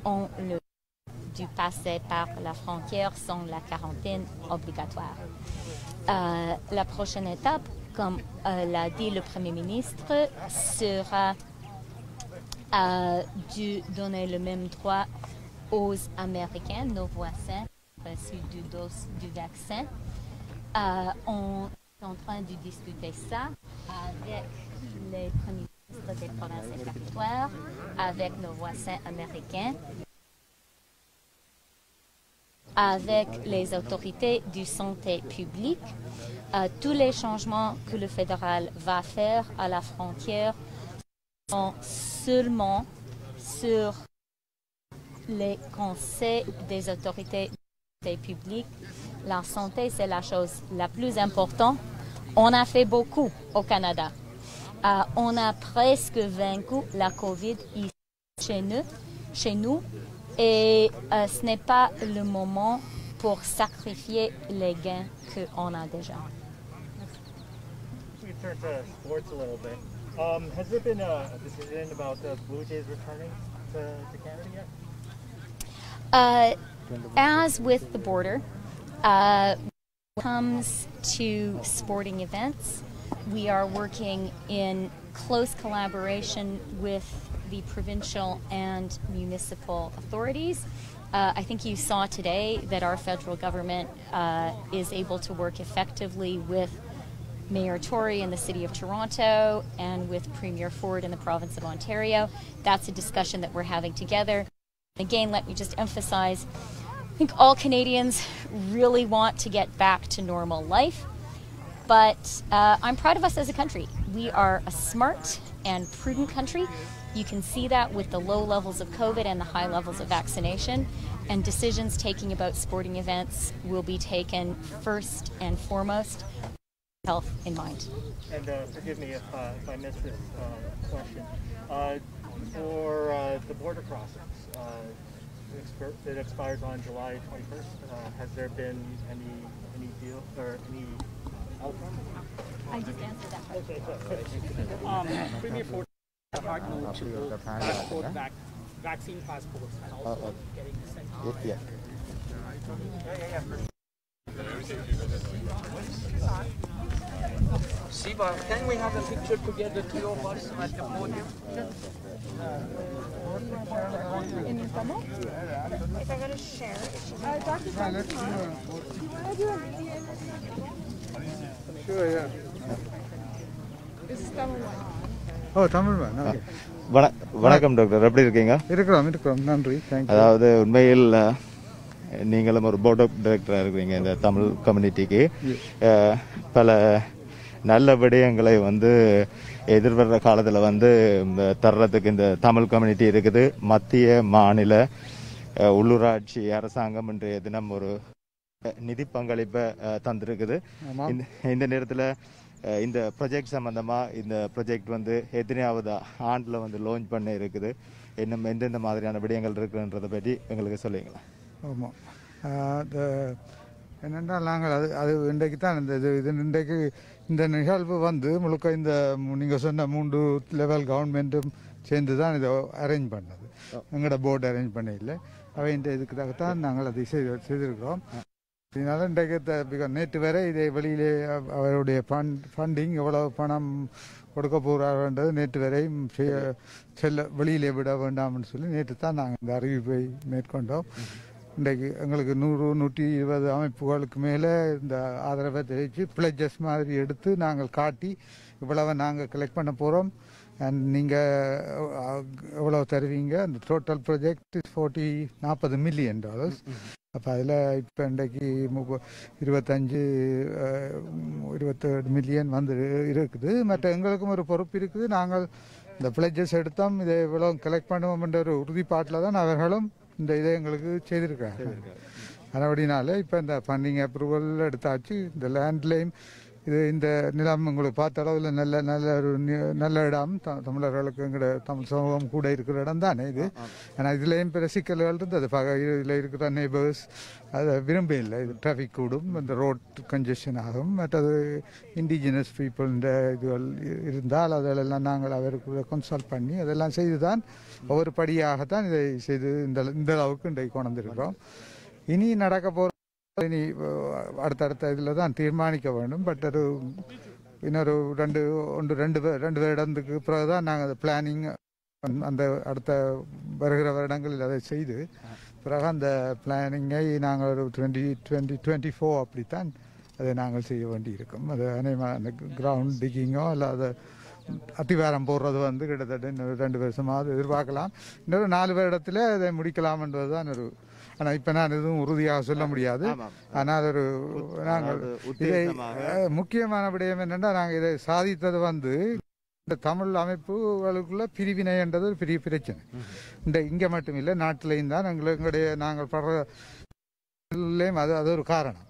Speaker 20: ont le dû passer par la frontière sans la quarantaine obligatoire. La prochaine étape, comme l'a dit le Premier ministre, sera de donner le même droit aux Américains, nos voisins, reçus 2 doses du vaccin. On est en train de discuter ça avec les premiers ministres des provinces et territoires, avec nos voisins américains, avec les autorités de santé publique. Tous les changements que le fédéral va faire à la frontière sont seulement sur les conseils des autorités de santé publique. La santé, c'est la chose la plus importante. On a fait beaucoup au Canada. On a presque vaincu la COVID ici chez nous. Et ce n'est pas le moment pour sacrifier les gains qu'on a déjà.
Speaker 16: We turn to sports a little bit. Has there been a decision about the Blue Jays returning to Canada yet?
Speaker 20: As with the border, when it comes to sporting events, we are working in close collaboration with the provincial and municipal authorities. I think you saw today that our federal government is able to work effectively with Mayor Tory in the City of Toronto and with Premier Ford in the province of Ontario. That's a discussion that we're having together. Again, let me just emphasize, I think all Canadians really want to get back to normal life, but I'm proud of us as a country. We are a smart and prudent country. You can see that with the low levels of COVID and the high levels of vaccination, and decisions taking about sporting events will be taken first and foremost with health in mind.
Speaker 16: And forgive me if I missed this question. For the border process, it expires on July 21st. Has there been any deal or any outcome?
Speaker 20: I just answered that question.
Speaker 17: Premier Ford a hard no to both vaccine passports and also getting sent out.
Speaker 19: Yeah.
Speaker 17: Siva, can we have a picture together, two of us at the podium?
Speaker 1: In your funnel? If I gotta share it, Dr. Frank, do you want to do a video?
Speaker 11: Sure, yeah.
Speaker 1: This is Tamil one.
Speaker 11: Oh Tamil man okay.
Speaker 19: வணக்கம் doctor, எப்படி இருக்கீங்க?
Speaker 11: இருக்கிறோம் நன்றி. Thank you.
Speaker 19: அதாவது உண்மையில் நீங்களும் ஒரு board of டைரக்டராக இருக்கிறீங்க இந்த தமிழ் கம்யூனிட்டிக்கு. பல நல்ல விடயங்களை எதிர்வர காலத்தில் தர்றதுக்கு இந்த தமிழ் கம்யூனிட்டி இருக்குது. மத்திய மாநில உள்ளூராட்சி அரசாங்கம் இன்றைய தினம் ஒரு நிதி பங்களிப்பை தந்திருக்குது. இந்த நேரத்தில் இந்த ப்ரொஜெக்ட் சம்பந்தமா இந்த ப்ரொஜெக்ட் எத்தனையாவது ஆண்டில் லான்ச் பண்ண இருக்குது, இன்னும் எந்தெந்த மாதிரியான விடயங்கள் இருக்குன்றதை பற்றி எங்களுக்கு சொல்லுங்களா?
Speaker 11: ஆமாம், என்னென்றால் நாங்கள் அது இன்றைக்கு தான் இது இன்றைக்கு இந்த நிகழ்வு முழுக்க இந்த நீங்கள் சொன்ன 3 லெவல் கவர்மெண்ட்டும் சேர்ந்து தான் இதை அரேஞ்ச் பண்ணது. எங்களோட போர்டு அரேஞ்ச் பண்ண இல்லை, அவை இந்த இதுக்காகத்தான் நாங்கள் அதை செய்திருக்கிறோம். இதனால இன்றைக்கு நேற்று வரை இதை வெளியிலே அவருடைய ஃபண்டிங் எவ்வளவு பணம் கொடுக்க போகிறார்ன்றது நேற்று வரையும் வெளியிலே விட வேண்டாம்னு சொல்லி நேற்று தான் நாங்கள் இந்த அறிவிப்பை மேற்கொண்டோம். இன்றைக்கு எங்களுக்கு 100-120 அமைப்புகளுக்கு மேலே இந்த ஆதரவை தெரிவித்து பிளட்ஜஸ் மாதிரி எடுத்து நாங்கள் காட்டி இவ்வளவு நாங்கள் கலெக்ட் பண்ண போகிறோம், அண்ட் நீங்கள் எவ்வளோ தருவீங்க. அந்த டோட்டல் ப்ராஜெக்ட் $40 மில்லியன். அப்போ அதில் இப்போ இன்றைக்கு 27 மில்லியன் இருக்குது. மற்ற எங்களுக்கும் ஒரு பொறுப்பு இருக்குது. நாங்கள் இந்த பிளட்ஜஸ் எடுத்தோம், இதை இவ்வளோ கலெக்ட் பண்ணுவோம் என்ற ஒரு உறுதிப்பாட்டில் தான் அவர்களும் இந்த இதை எங்களுக்கு செய்திருக்காங்க. அதனால இப்போ இந்த ஃபண்டிங் அப்ரூவல் எடுத்தாச்சு. இந்த லேண்ட்லேயும் இந்த நிலம் உங்களுக்கு பார்த்த அளவில் நல்ல இடம், தமிழர்களுக்கு எங்களோட தமிழ் சமூகம் கூட இருக்கிற இடம் தானே இது. ஆனால் இதுலேயும் பிற சிக்கல்கள் இருந்தது. இதில் இருக்கிற நெய்பர்ஸ் அதை விரும்ப இல்லை. இது டிராஃபிக் கூடும், இந்த ரோட் கன்ஜெஷன் ஆகும், மற்றது இண்டிஜினஸ் பீப்புள் இந்த இதுகள் இருந்தால் அதெல்லாம் நாங்கள் அவருக்கு கன்சல்ட் பண்ணி அதெல்லாம் செய்து தான் ஒவ்வொரு படியாகத்தான் இதை செய்து இந்த அளவுக்கு இன்றைக்கு கொண்டு வந்திருக்கிறோம். இனி நடக்க போகிற இனி அடுத்தடுத்த இதில் தான் தீர்மானிக்க வேண்டும். பட் அது இன்னொரு 2 வருடத்துக்கு பிறகு தான் நாங்கள் அதை பிளானிங் அந்த அடுத்த வருகிற வருடங்களில் அதை செய்து பிறகு அந்த பிளானிங்கை நாங்கள் ஒரு 2024 அப்படித்தான் அதை நாங்கள் செய்ய வேண்டி இருக்கும். அது அந்த கிரவுண்ட் டிக்கிங்கோ இல்லை அதை அத்திவாரம் போடுறது கிட்டத்தட்ட இன்னொரு 2 வருஷமாவது எதிர்பார்க்கலாம். இன்னொரு 4 வருடத்தில் அதை முடிக்கலாம் என்பது தான் ஒரு. ஆனால் இப்போ நான் எதுவும் உறுதியாக சொல்ல முடியாது. ஆனால் ஒரு நாங்கள் இதை முக்கியமான விடயம் என்னென்னா நாங்கள் இதை சாதித்தது இந்த தமிழ் அமைப்புகளுக்குள்ள பிரிவினை என்றது ஒரு பெரிய பிரச்சனை. இங்கே மட்டும் இல்லை, நாட்டிலையும் தான் எங்களுடைய நாங்கள் படுறதுலேயும் அது ஒரு காரணம்.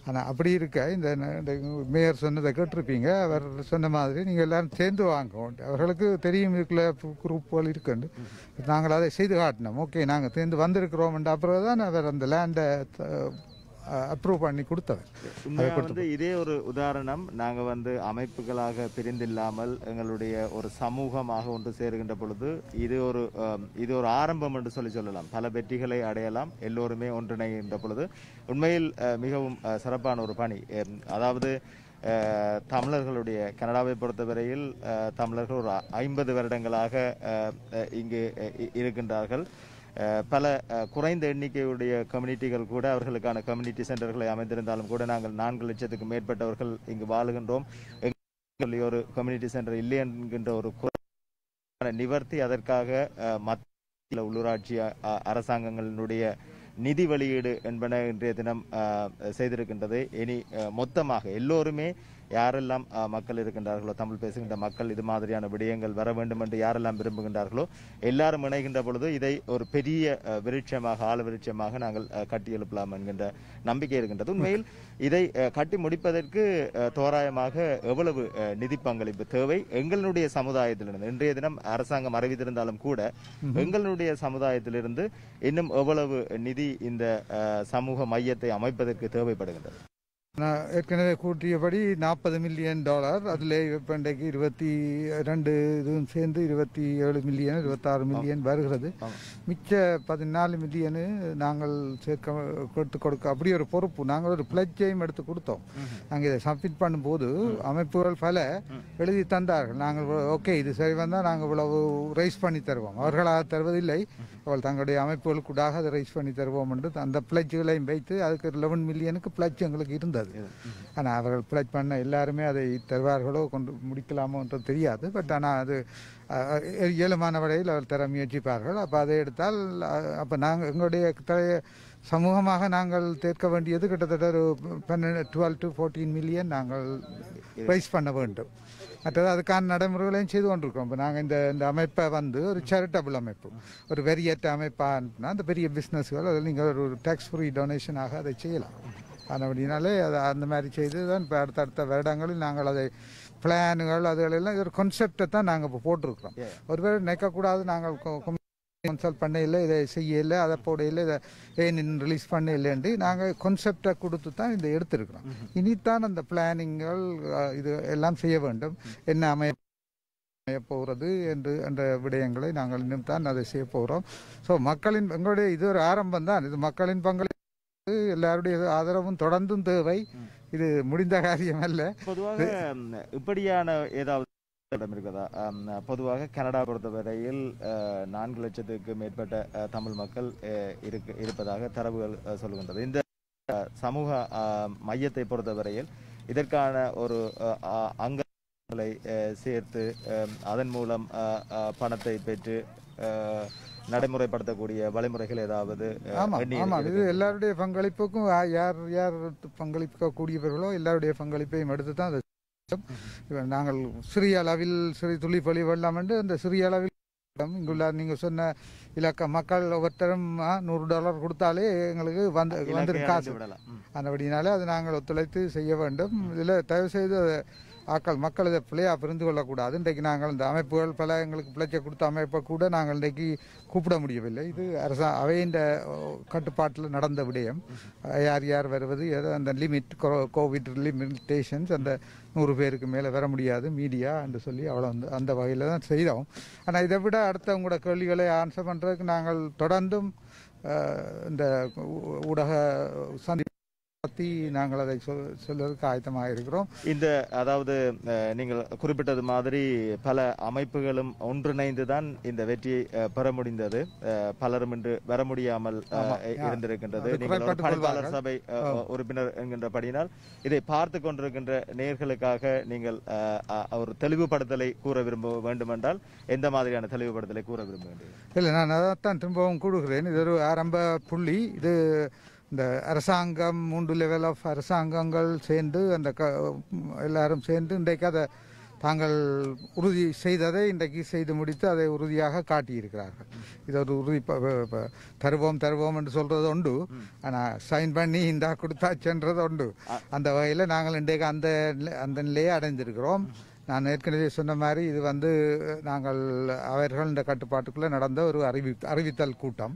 Speaker 11: ஆனால் அப்படி இருக்க இந்த மேயர் சொன்னதை கேட்டிருப்பீங்க. அவர் சொன்ன மாதிரி நீங்கள் எல்லாரும் சேர்ந்து வாங்க, அவர்களுக்கு தெரியும் இதுக்குள்ள குரூப்புகள் இருக்குன்னு. நாங்கள் அதை செய்து காட்டினோம். ஓகே, நாங்கள் சேர்ந்து வந்திருக்கிறோம். அப்புறம் தான் அவர் அந்த லேண்டை அப்ரூவ் பண்ணி கொடுத்தவர்.
Speaker 19: இதே ஒரு உதாரணம். நாங்கள் அமைப்புகளாக பிரிந்தில்லாமல் எங்களுடைய ஒரு சமூகமாக ஒன்று சேருகின்ற பொழுது இது ஒரு ஆரம்பம் என்று சொல்லலாம். பல வெற்றிகளை அடையலாம் எல்லோருமே ஒன்றிணைகின்ற பொழுது. உண்மையில் மிகவும் சிறப்பான ஒரு பணி. அதாவது தமிழர்களுடைய கனடாவை பொறுத்தவரையில் தமிழர்கள் ஒரு 50 வருடங்களாக இங்கு இருக்கின்றார்கள். பல குறைந்த எண்ணிக்கையுடைய கம்யூனிட்டிகள் கூட அவர்களுக்கான கம்யூனிட்டி சென்டர்களை அமைந்திருந்தாலும் கூட நாங்கள் 4 லட்சத்துக்கு மேற்பட்டவர்கள் இங்கு வாழுகின்றோம். ஒரு கம்யூனிட்டி சென்டர் இல்லை என்கின்ற ஒரு நிவர்த்தி அதற்காக மத்திய உள்ளூராட்சி அரசாங்கங்களினுடைய நிதி வெளியீடு என்பன இன்றைய தினம் செய்திருக்கின்றது. இனி மொத்தமாக எல்லோருமே யாரெல்லாம் மக்கள் இருக்கின்றார்களோ, தமிழ் பேசுகின்ற மக்கள் இது மாதிரியான விடயங்கள் வர வேண்டும் என்று யாரெல்லாம் விரும்புகின்றார்களோ எல்லாரும் இணைகின்ற பொழுது இதை ஒரு பெரிய விருட்சமாக ஆழ விருட்சமாக நாங்கள் கட்டி எழுப்பலாம் என்கின்ற நம்பிக்கை இருக்கின்றது. உண்மையில் இதை கட்டி முடிப்பதற்கு தோராயமாக எவ்வளவு நிதி பங்களிப்பு தேவை எங்களுடைய சமுதாயத்திலிருந்து? இன்றைய தினம் அரசாங்கம் அறிவித்திருந்தாலும் கூட எங்களுடைய சமுதாயத்திலிருந்து இன்னும் எவ்வளவு நிதி இந்த சமூக மையத்தை அமைப்பதற்கு தேவைப்படுகின்றது?
Speaker 11: நான் ஏற்கனவே கூட்டியபடி $40 மில்லியன். அதில் இப்போ இன்றைக்கு 22 இதுவும் சேர்ந்து 27 மில்லியன் 26 மில்லியன் வருகிறது. மிச்ச 14 மில்லியனு நாங்கள் சேர்த்து கொடுக்க அப்படி ஒரு பொறுப்பு. நாங்கள் ஒரு பிளட்ஜையும் எடுத்து கொடுத்தோம். நாங்கள் இதை சப்மிட் பண்ணும்போது அமைப்புகள் பல எழுதி தந்தார்கள். நாங்கள் ஓகே இது சரி வந்தால் நாங்கள் இவ்வளவு ரைஸ் பண்ணி தருவோம். அவர்களாக தருவதில்லை, அவள் தங்களுடைய அமைப்புகளுக்குடாக அதை ரைஸ் பண்ணி தருவோம் என்று அந்த பிளட்ஜுகளையும் வைத்து அதுக்கு 11 மில்லியனுக்கு பிளட்ஜ் எங்களுக்கு இருந்தது.
Speaker 21: இருந்தது. ஆனால் அவர்கள் பிளட் பண்ண எல்லாருமே அதை தருவார்களோ கொண்டு முடிக்கலாமோன்றது தெரியாது. பட் ஆனால் அது இயலுமான வகையில் அவர் தர முயற்சிப்பார்கள். அப்போ அதை எடுத்தால் அப்போ நாங்கள் எங்களுடைய சமூகமாக நாங்கள் தேர்க்க வேண்டியது கிட்டத்தட்ட ஒரு 12 to 14 மில்லியன் நாங்கள் ரைஸ் பண்ண வேண்டும். மற்றது அதுக்கான நடைமுறைகளையும் செய்து கொண்டிருக்கோம். இப்போ நாங்கள் இந்த அமைப்பை ஒரு சேரிட்டபிள் அமைப்பு, ஒரு வெறியற்ற அமைப்பாக அனுப்புனா அந்த பெரிய பிஸ்னஸ்கள் அதில் நீங்கள் ஒரு டேக்ஸ் ஃப்ரீ டொனேஷனாக அதை செய்யலாம். அப்படினாலே அதை அந்த மாதிரி செய்து தான் இப்போ அடுத்தடுத்த வருடங்களில் நாங்கள் அதை பிளானுகள் அதுகளெல்லாம் ஒரு கான்செப்டை தான் நாங்கள் இப்போ போட்டிருக்கிறோம். ஒருவேளை நினைக்கக்கூடாது நாங்கள் கன்சல்ட் பண்ண இல்லை, இதை செய்யலை, அதை போடையில் இதை ஏன் ரிலீஸ் பண்ண இல்லைன்ட்டு நாங்கள் கான்செப்டை கொடுத்து தான் இதை எடுத்திருக்கிறோம். இனித்தான் அந்த பிளானிங்கள் இது எல்லாம் செய்ய வேண்டும். என்ன அமைய போகிறது என்ற விடயங்களை நாங்கள் இன்னும் தான் அதை செய்ய போகிறோம். ஸோ எங்களுடைய இது ஒரு ஆரம்பம் தான். இது மக்களின் பங்களிப்பு, எல்லாருடைய ஆதரவும் தொடர்ந்தும் தேவை. இது முடிந்த காரியம் அல்ல.
Speaker 19: பொதுவாக இப்படியான ஏதாவது இருக்குதா? பொதுவாக கனடா பொறுத்தவரையில் 4 லட்சத்துக்கு மேற்பட்ட தமிழ் மக்கள் இருப்பதாக தரவுகள் சொல்லுகின்றது. இந்த சமூக மையத்தை பொறுத்தவரையில் இதற்கான ஒரு அங்கங்களை சேர்த்து அதன் மூலம் பணத்தை பெற்று நடைமுறைப்படுத்தக்கூடிய வழிமுறைகள் ஏதாவது?
Speaker 21: இது எல்லாருடைய பங்களிப்புக்கும் யார் யார் பங்களிக்கக்கூடியவர்களோ எல்லாருடைய பங்களிப்பையும் எடுத்து தான் நாங்கள் சிறிய அளவில் துளிப்பொலி வெள்ளம் என்று அந்த சிறிய அளவில் இங்குள்ள நீங்க சொன்ன இலக்க மக்கள் ஒவ்வொருத்தரும் $100 கொடுத்தாலே எங்களுக்கு வந்து காசு. அப்படினாலே அது நாங்கள் ஒத்துழைத்து செய்ய வேண்டும். இதில் தயவு செய்து மக்கள் இதை பிள்ளையா புரிந்து கொள்ளக்கூடாது. இன்றைக்கு நாங்கள் இந்த அமைப்புகள் பல எங்களுக்கு பிழைச்ச கொடுத்த அமைப்பை கூட நாங்கள் இன்றைக்கு கூப்பிட முடியவில்லை. இது அவையின் கட்டுப்பாட்டில் நடந்த விடயம். யார் யார் வருவது, அந்த லிமிட், கோவிட் லிமிட்டேஷன்ஸ், அந்த 100 பேருக்கு மேலே வர முடியாது மீடியா என்று சொல்லி அவ்வளோ அந்த வகையில் தான் செய்தோம். ஆனால் இதை விட அடுத்த உங்களோட கேள்விகளை ஆன்சர் பண்ணுறதுக்கு நாங்கள் தொடர்ந்தும் இந்த ஊடக பற்றி நாங்கள் அதை சொல்வதற்கு ஆயத்தமாக இருக்கிறோம்.
Speaker 19: அதாவது நீங்கள் குறிப்பிட்டது மாதிரி பல அமைப்புகளும் ஒன்றிணைந்து தான் இந்த வெற்றியை பெற முடிந்தது. பலரும் இன்று வர முடியாமல் இருந்திருக்கின்றது. நீங்கள் பணிப்பாளர் சபை உறுப்பினர் என்கின்றபடியினால் இதை பார்த்து கொண்டிருக்கின்ற நேயர்களுக்காக நீங்கள் ஒரு தெளிவுபடுத்தலை கூற விரும்ப வேண்டுமென்றால் எந்த மாதிரியான தெளிவுபடுத்தலை கூற விரும்ப வேண்டும்?
Speaker 21: இல்லை, நான் அதைத்தான் திரும்பவும் கூறுகிறேன். இது ஒரு ஆரம்ப புள்ளி. இது இந்த அரசாங்கம் 3 லெவல் ஆஃப் அரசாங்கங்கள் சேர்ந்து எல்லாரும் சேர்ந்து இன்றைக்கு அதை தாங்கள் உறுதி செய்ததை இன்றைக்கு செய்து முடித்து அதை உறுதியாக காட்டியிருக்கிறார்கள். இது ஒரு உறுதி தருவோம் என்று சொல்றது உண்டு. ஆனால் சைன் பண்ணி கொடுத்தாச்சுன்றது உண்டு. அந்த வகையில் நாங்கள் இன்றைக்கு அந்த நிலையை அடைந்திருக்கிறோம். நான் ஏற்கனவே சொன்ன மாதிரி இது நாங்கள் அவர்கள் இந்த கட்டுப்பாட்டுக்குள்ளே நடந்த ஒரு அறிவித்தல் கூட்டம்.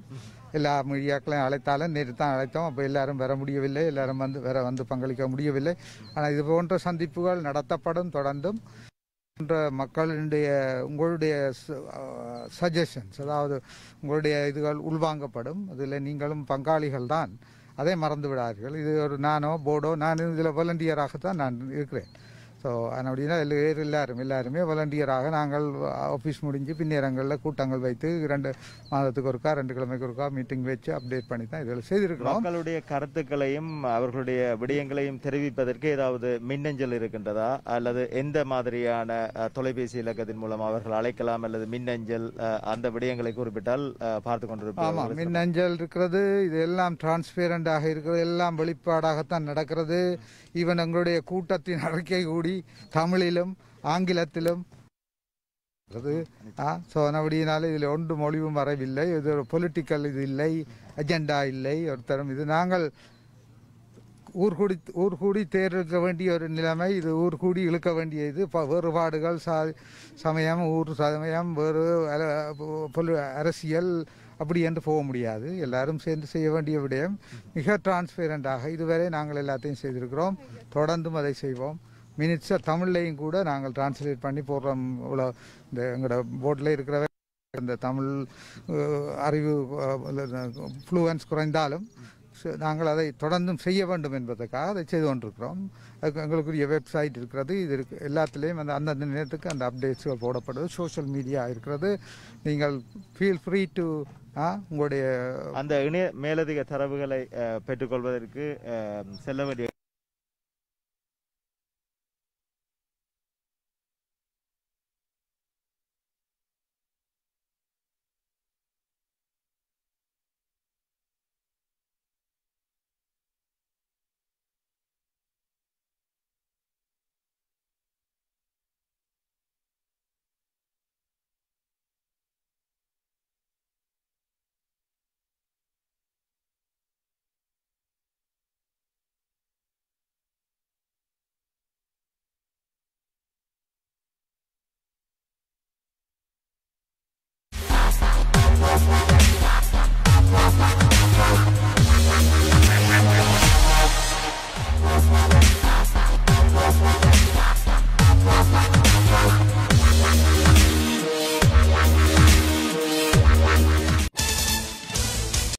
Speaker 21: எல்லா மீடியாக்களையும் அழைத்தாலும் நேற்று தான் அழைத்தோம். அப்போ எல்லாரும் வர முடியவில்லை, எல்லாரும் வந்து பங்களிக்க முடியவில்லை. ஆனால் இது போன்ற சந்திப்புகள் நடத்தப்படும் தொடர்ந்தும். உங்களுடைய சஜஷன்ஸ், அதாவது உங்களுடைய இதுகள் உள்வாங்கப்படும். அதில் நீங்களும் பங்காளிகள் தான், அதை மறந்து விடாதீர்கள். இது ஒரு நானோ போர்டோ, நான் இதில் வாலண்டியராகத்தான் நான் இருக்கிறேன். ஸோ அப்படின்னா எல்லாருமே வாலண்டியராக நாங்கள் ஆஃபீஸ் முடிஞ்சு பின்னேரங்களில் கூட்டங்கள் வைத்து 2 மாதத்துக்கு ஒருக்கா 2 கிழமைக்கு ஒருக்கா மீட்டிங் வச்சு அப்டேட் பண்ணி தான் இதில் செய்திருக்கிறோம்.
Speaker 19: மக்களுடைய கருத்துக்களையும் அவர்களுடைய விடயங்களையும் தெரிவிப்பதற்கு ஏதாவது மின்னஞ்சல் இருக்கின்றதா, அல்லது எந்த மாதிரியான தொலைபேசி இலக்கத்தின் மூலம் அவர்கள் அழைக்கலாம், அல்லது மின்னஞ்சல் அந்த விடயங்களை குறிப்பிட்டால் பார்த்து கொண்டிருப்போம்?
Speaker 21: ஆமாம், மின்னஞ்சல் இருக்கிறது. இது எல்லாம் டிரான்ஸ்பேரண்டாக இருக்கிறது, எல்லாம் வெளிப்பாடாகத்தான் நடக்கிறது. ஈவன் எங்களுடைய கூட்டத்தின் அறிக்கை கூடி தமிழிலும் ஆங்கிலத்திலும் அப்படினால இதில் ஒன்று மொழிவும் வரவில்லை. இது ஒரு பொலிட்டிக்கல் இது இல்லை, அஜெண்டா இல்லை ஒருத்தரும். இது நாங்கள் ஊர் கூடி தேர்தெடுக்க வேண்டிய ஒரு நிலைமை. இது ஊர் கூடி இழுக்க வேண்டியது. வேறுபாடுகள் சமயம், ஊர் சமயம், வேறு அரசியல் அப்படி என்று போக முடியாது. எல்லாரும் சேர்ந்து செய்ய வேண்டிய விடயம். மிக டிரான்ஸ்பேரண்டாக இதுவரை நாங்கள் எல்லாத்தையும் செய்திருக்கிறோம். தொடர்ந்தும் அதை செய்வோம். மினிட்ஸை தமிழ்லையும் கூட நாங்கள் டிரான்ஸ்லேட் பண்ணி போடுறோம். இவ்வளோ இந்த எங்களோட போர்டில் இருக்கிற இந்த தமிழ் அறிவு ஃப்ளூவன்ஸ் குறைந்தாலும் நாங்கள் அதை தொடர்ந்தும் செய்ய வேண்டும் என்பதற்காக அதை செய்து கொண்டிருக்கிறோம். அதுக்கு எங்களுக்குரிய வெப்சைட் இருக்கிறது. இது எல்லாத்துலேயும் அந்தந்த நேரத்துக்கு அந்த அப்டேட்ஸ்கள் போடப்படுது. சோஷியல் மீடியா இருக்கிறது. நீங்கள் ஃபீல் ஃப்ரீ டு உங்களுடைய
Speaker 19: அந்த மேலதிக தரவுகளை பெற்றுக்கொள்வதற்கு செல்ல வேண்டிய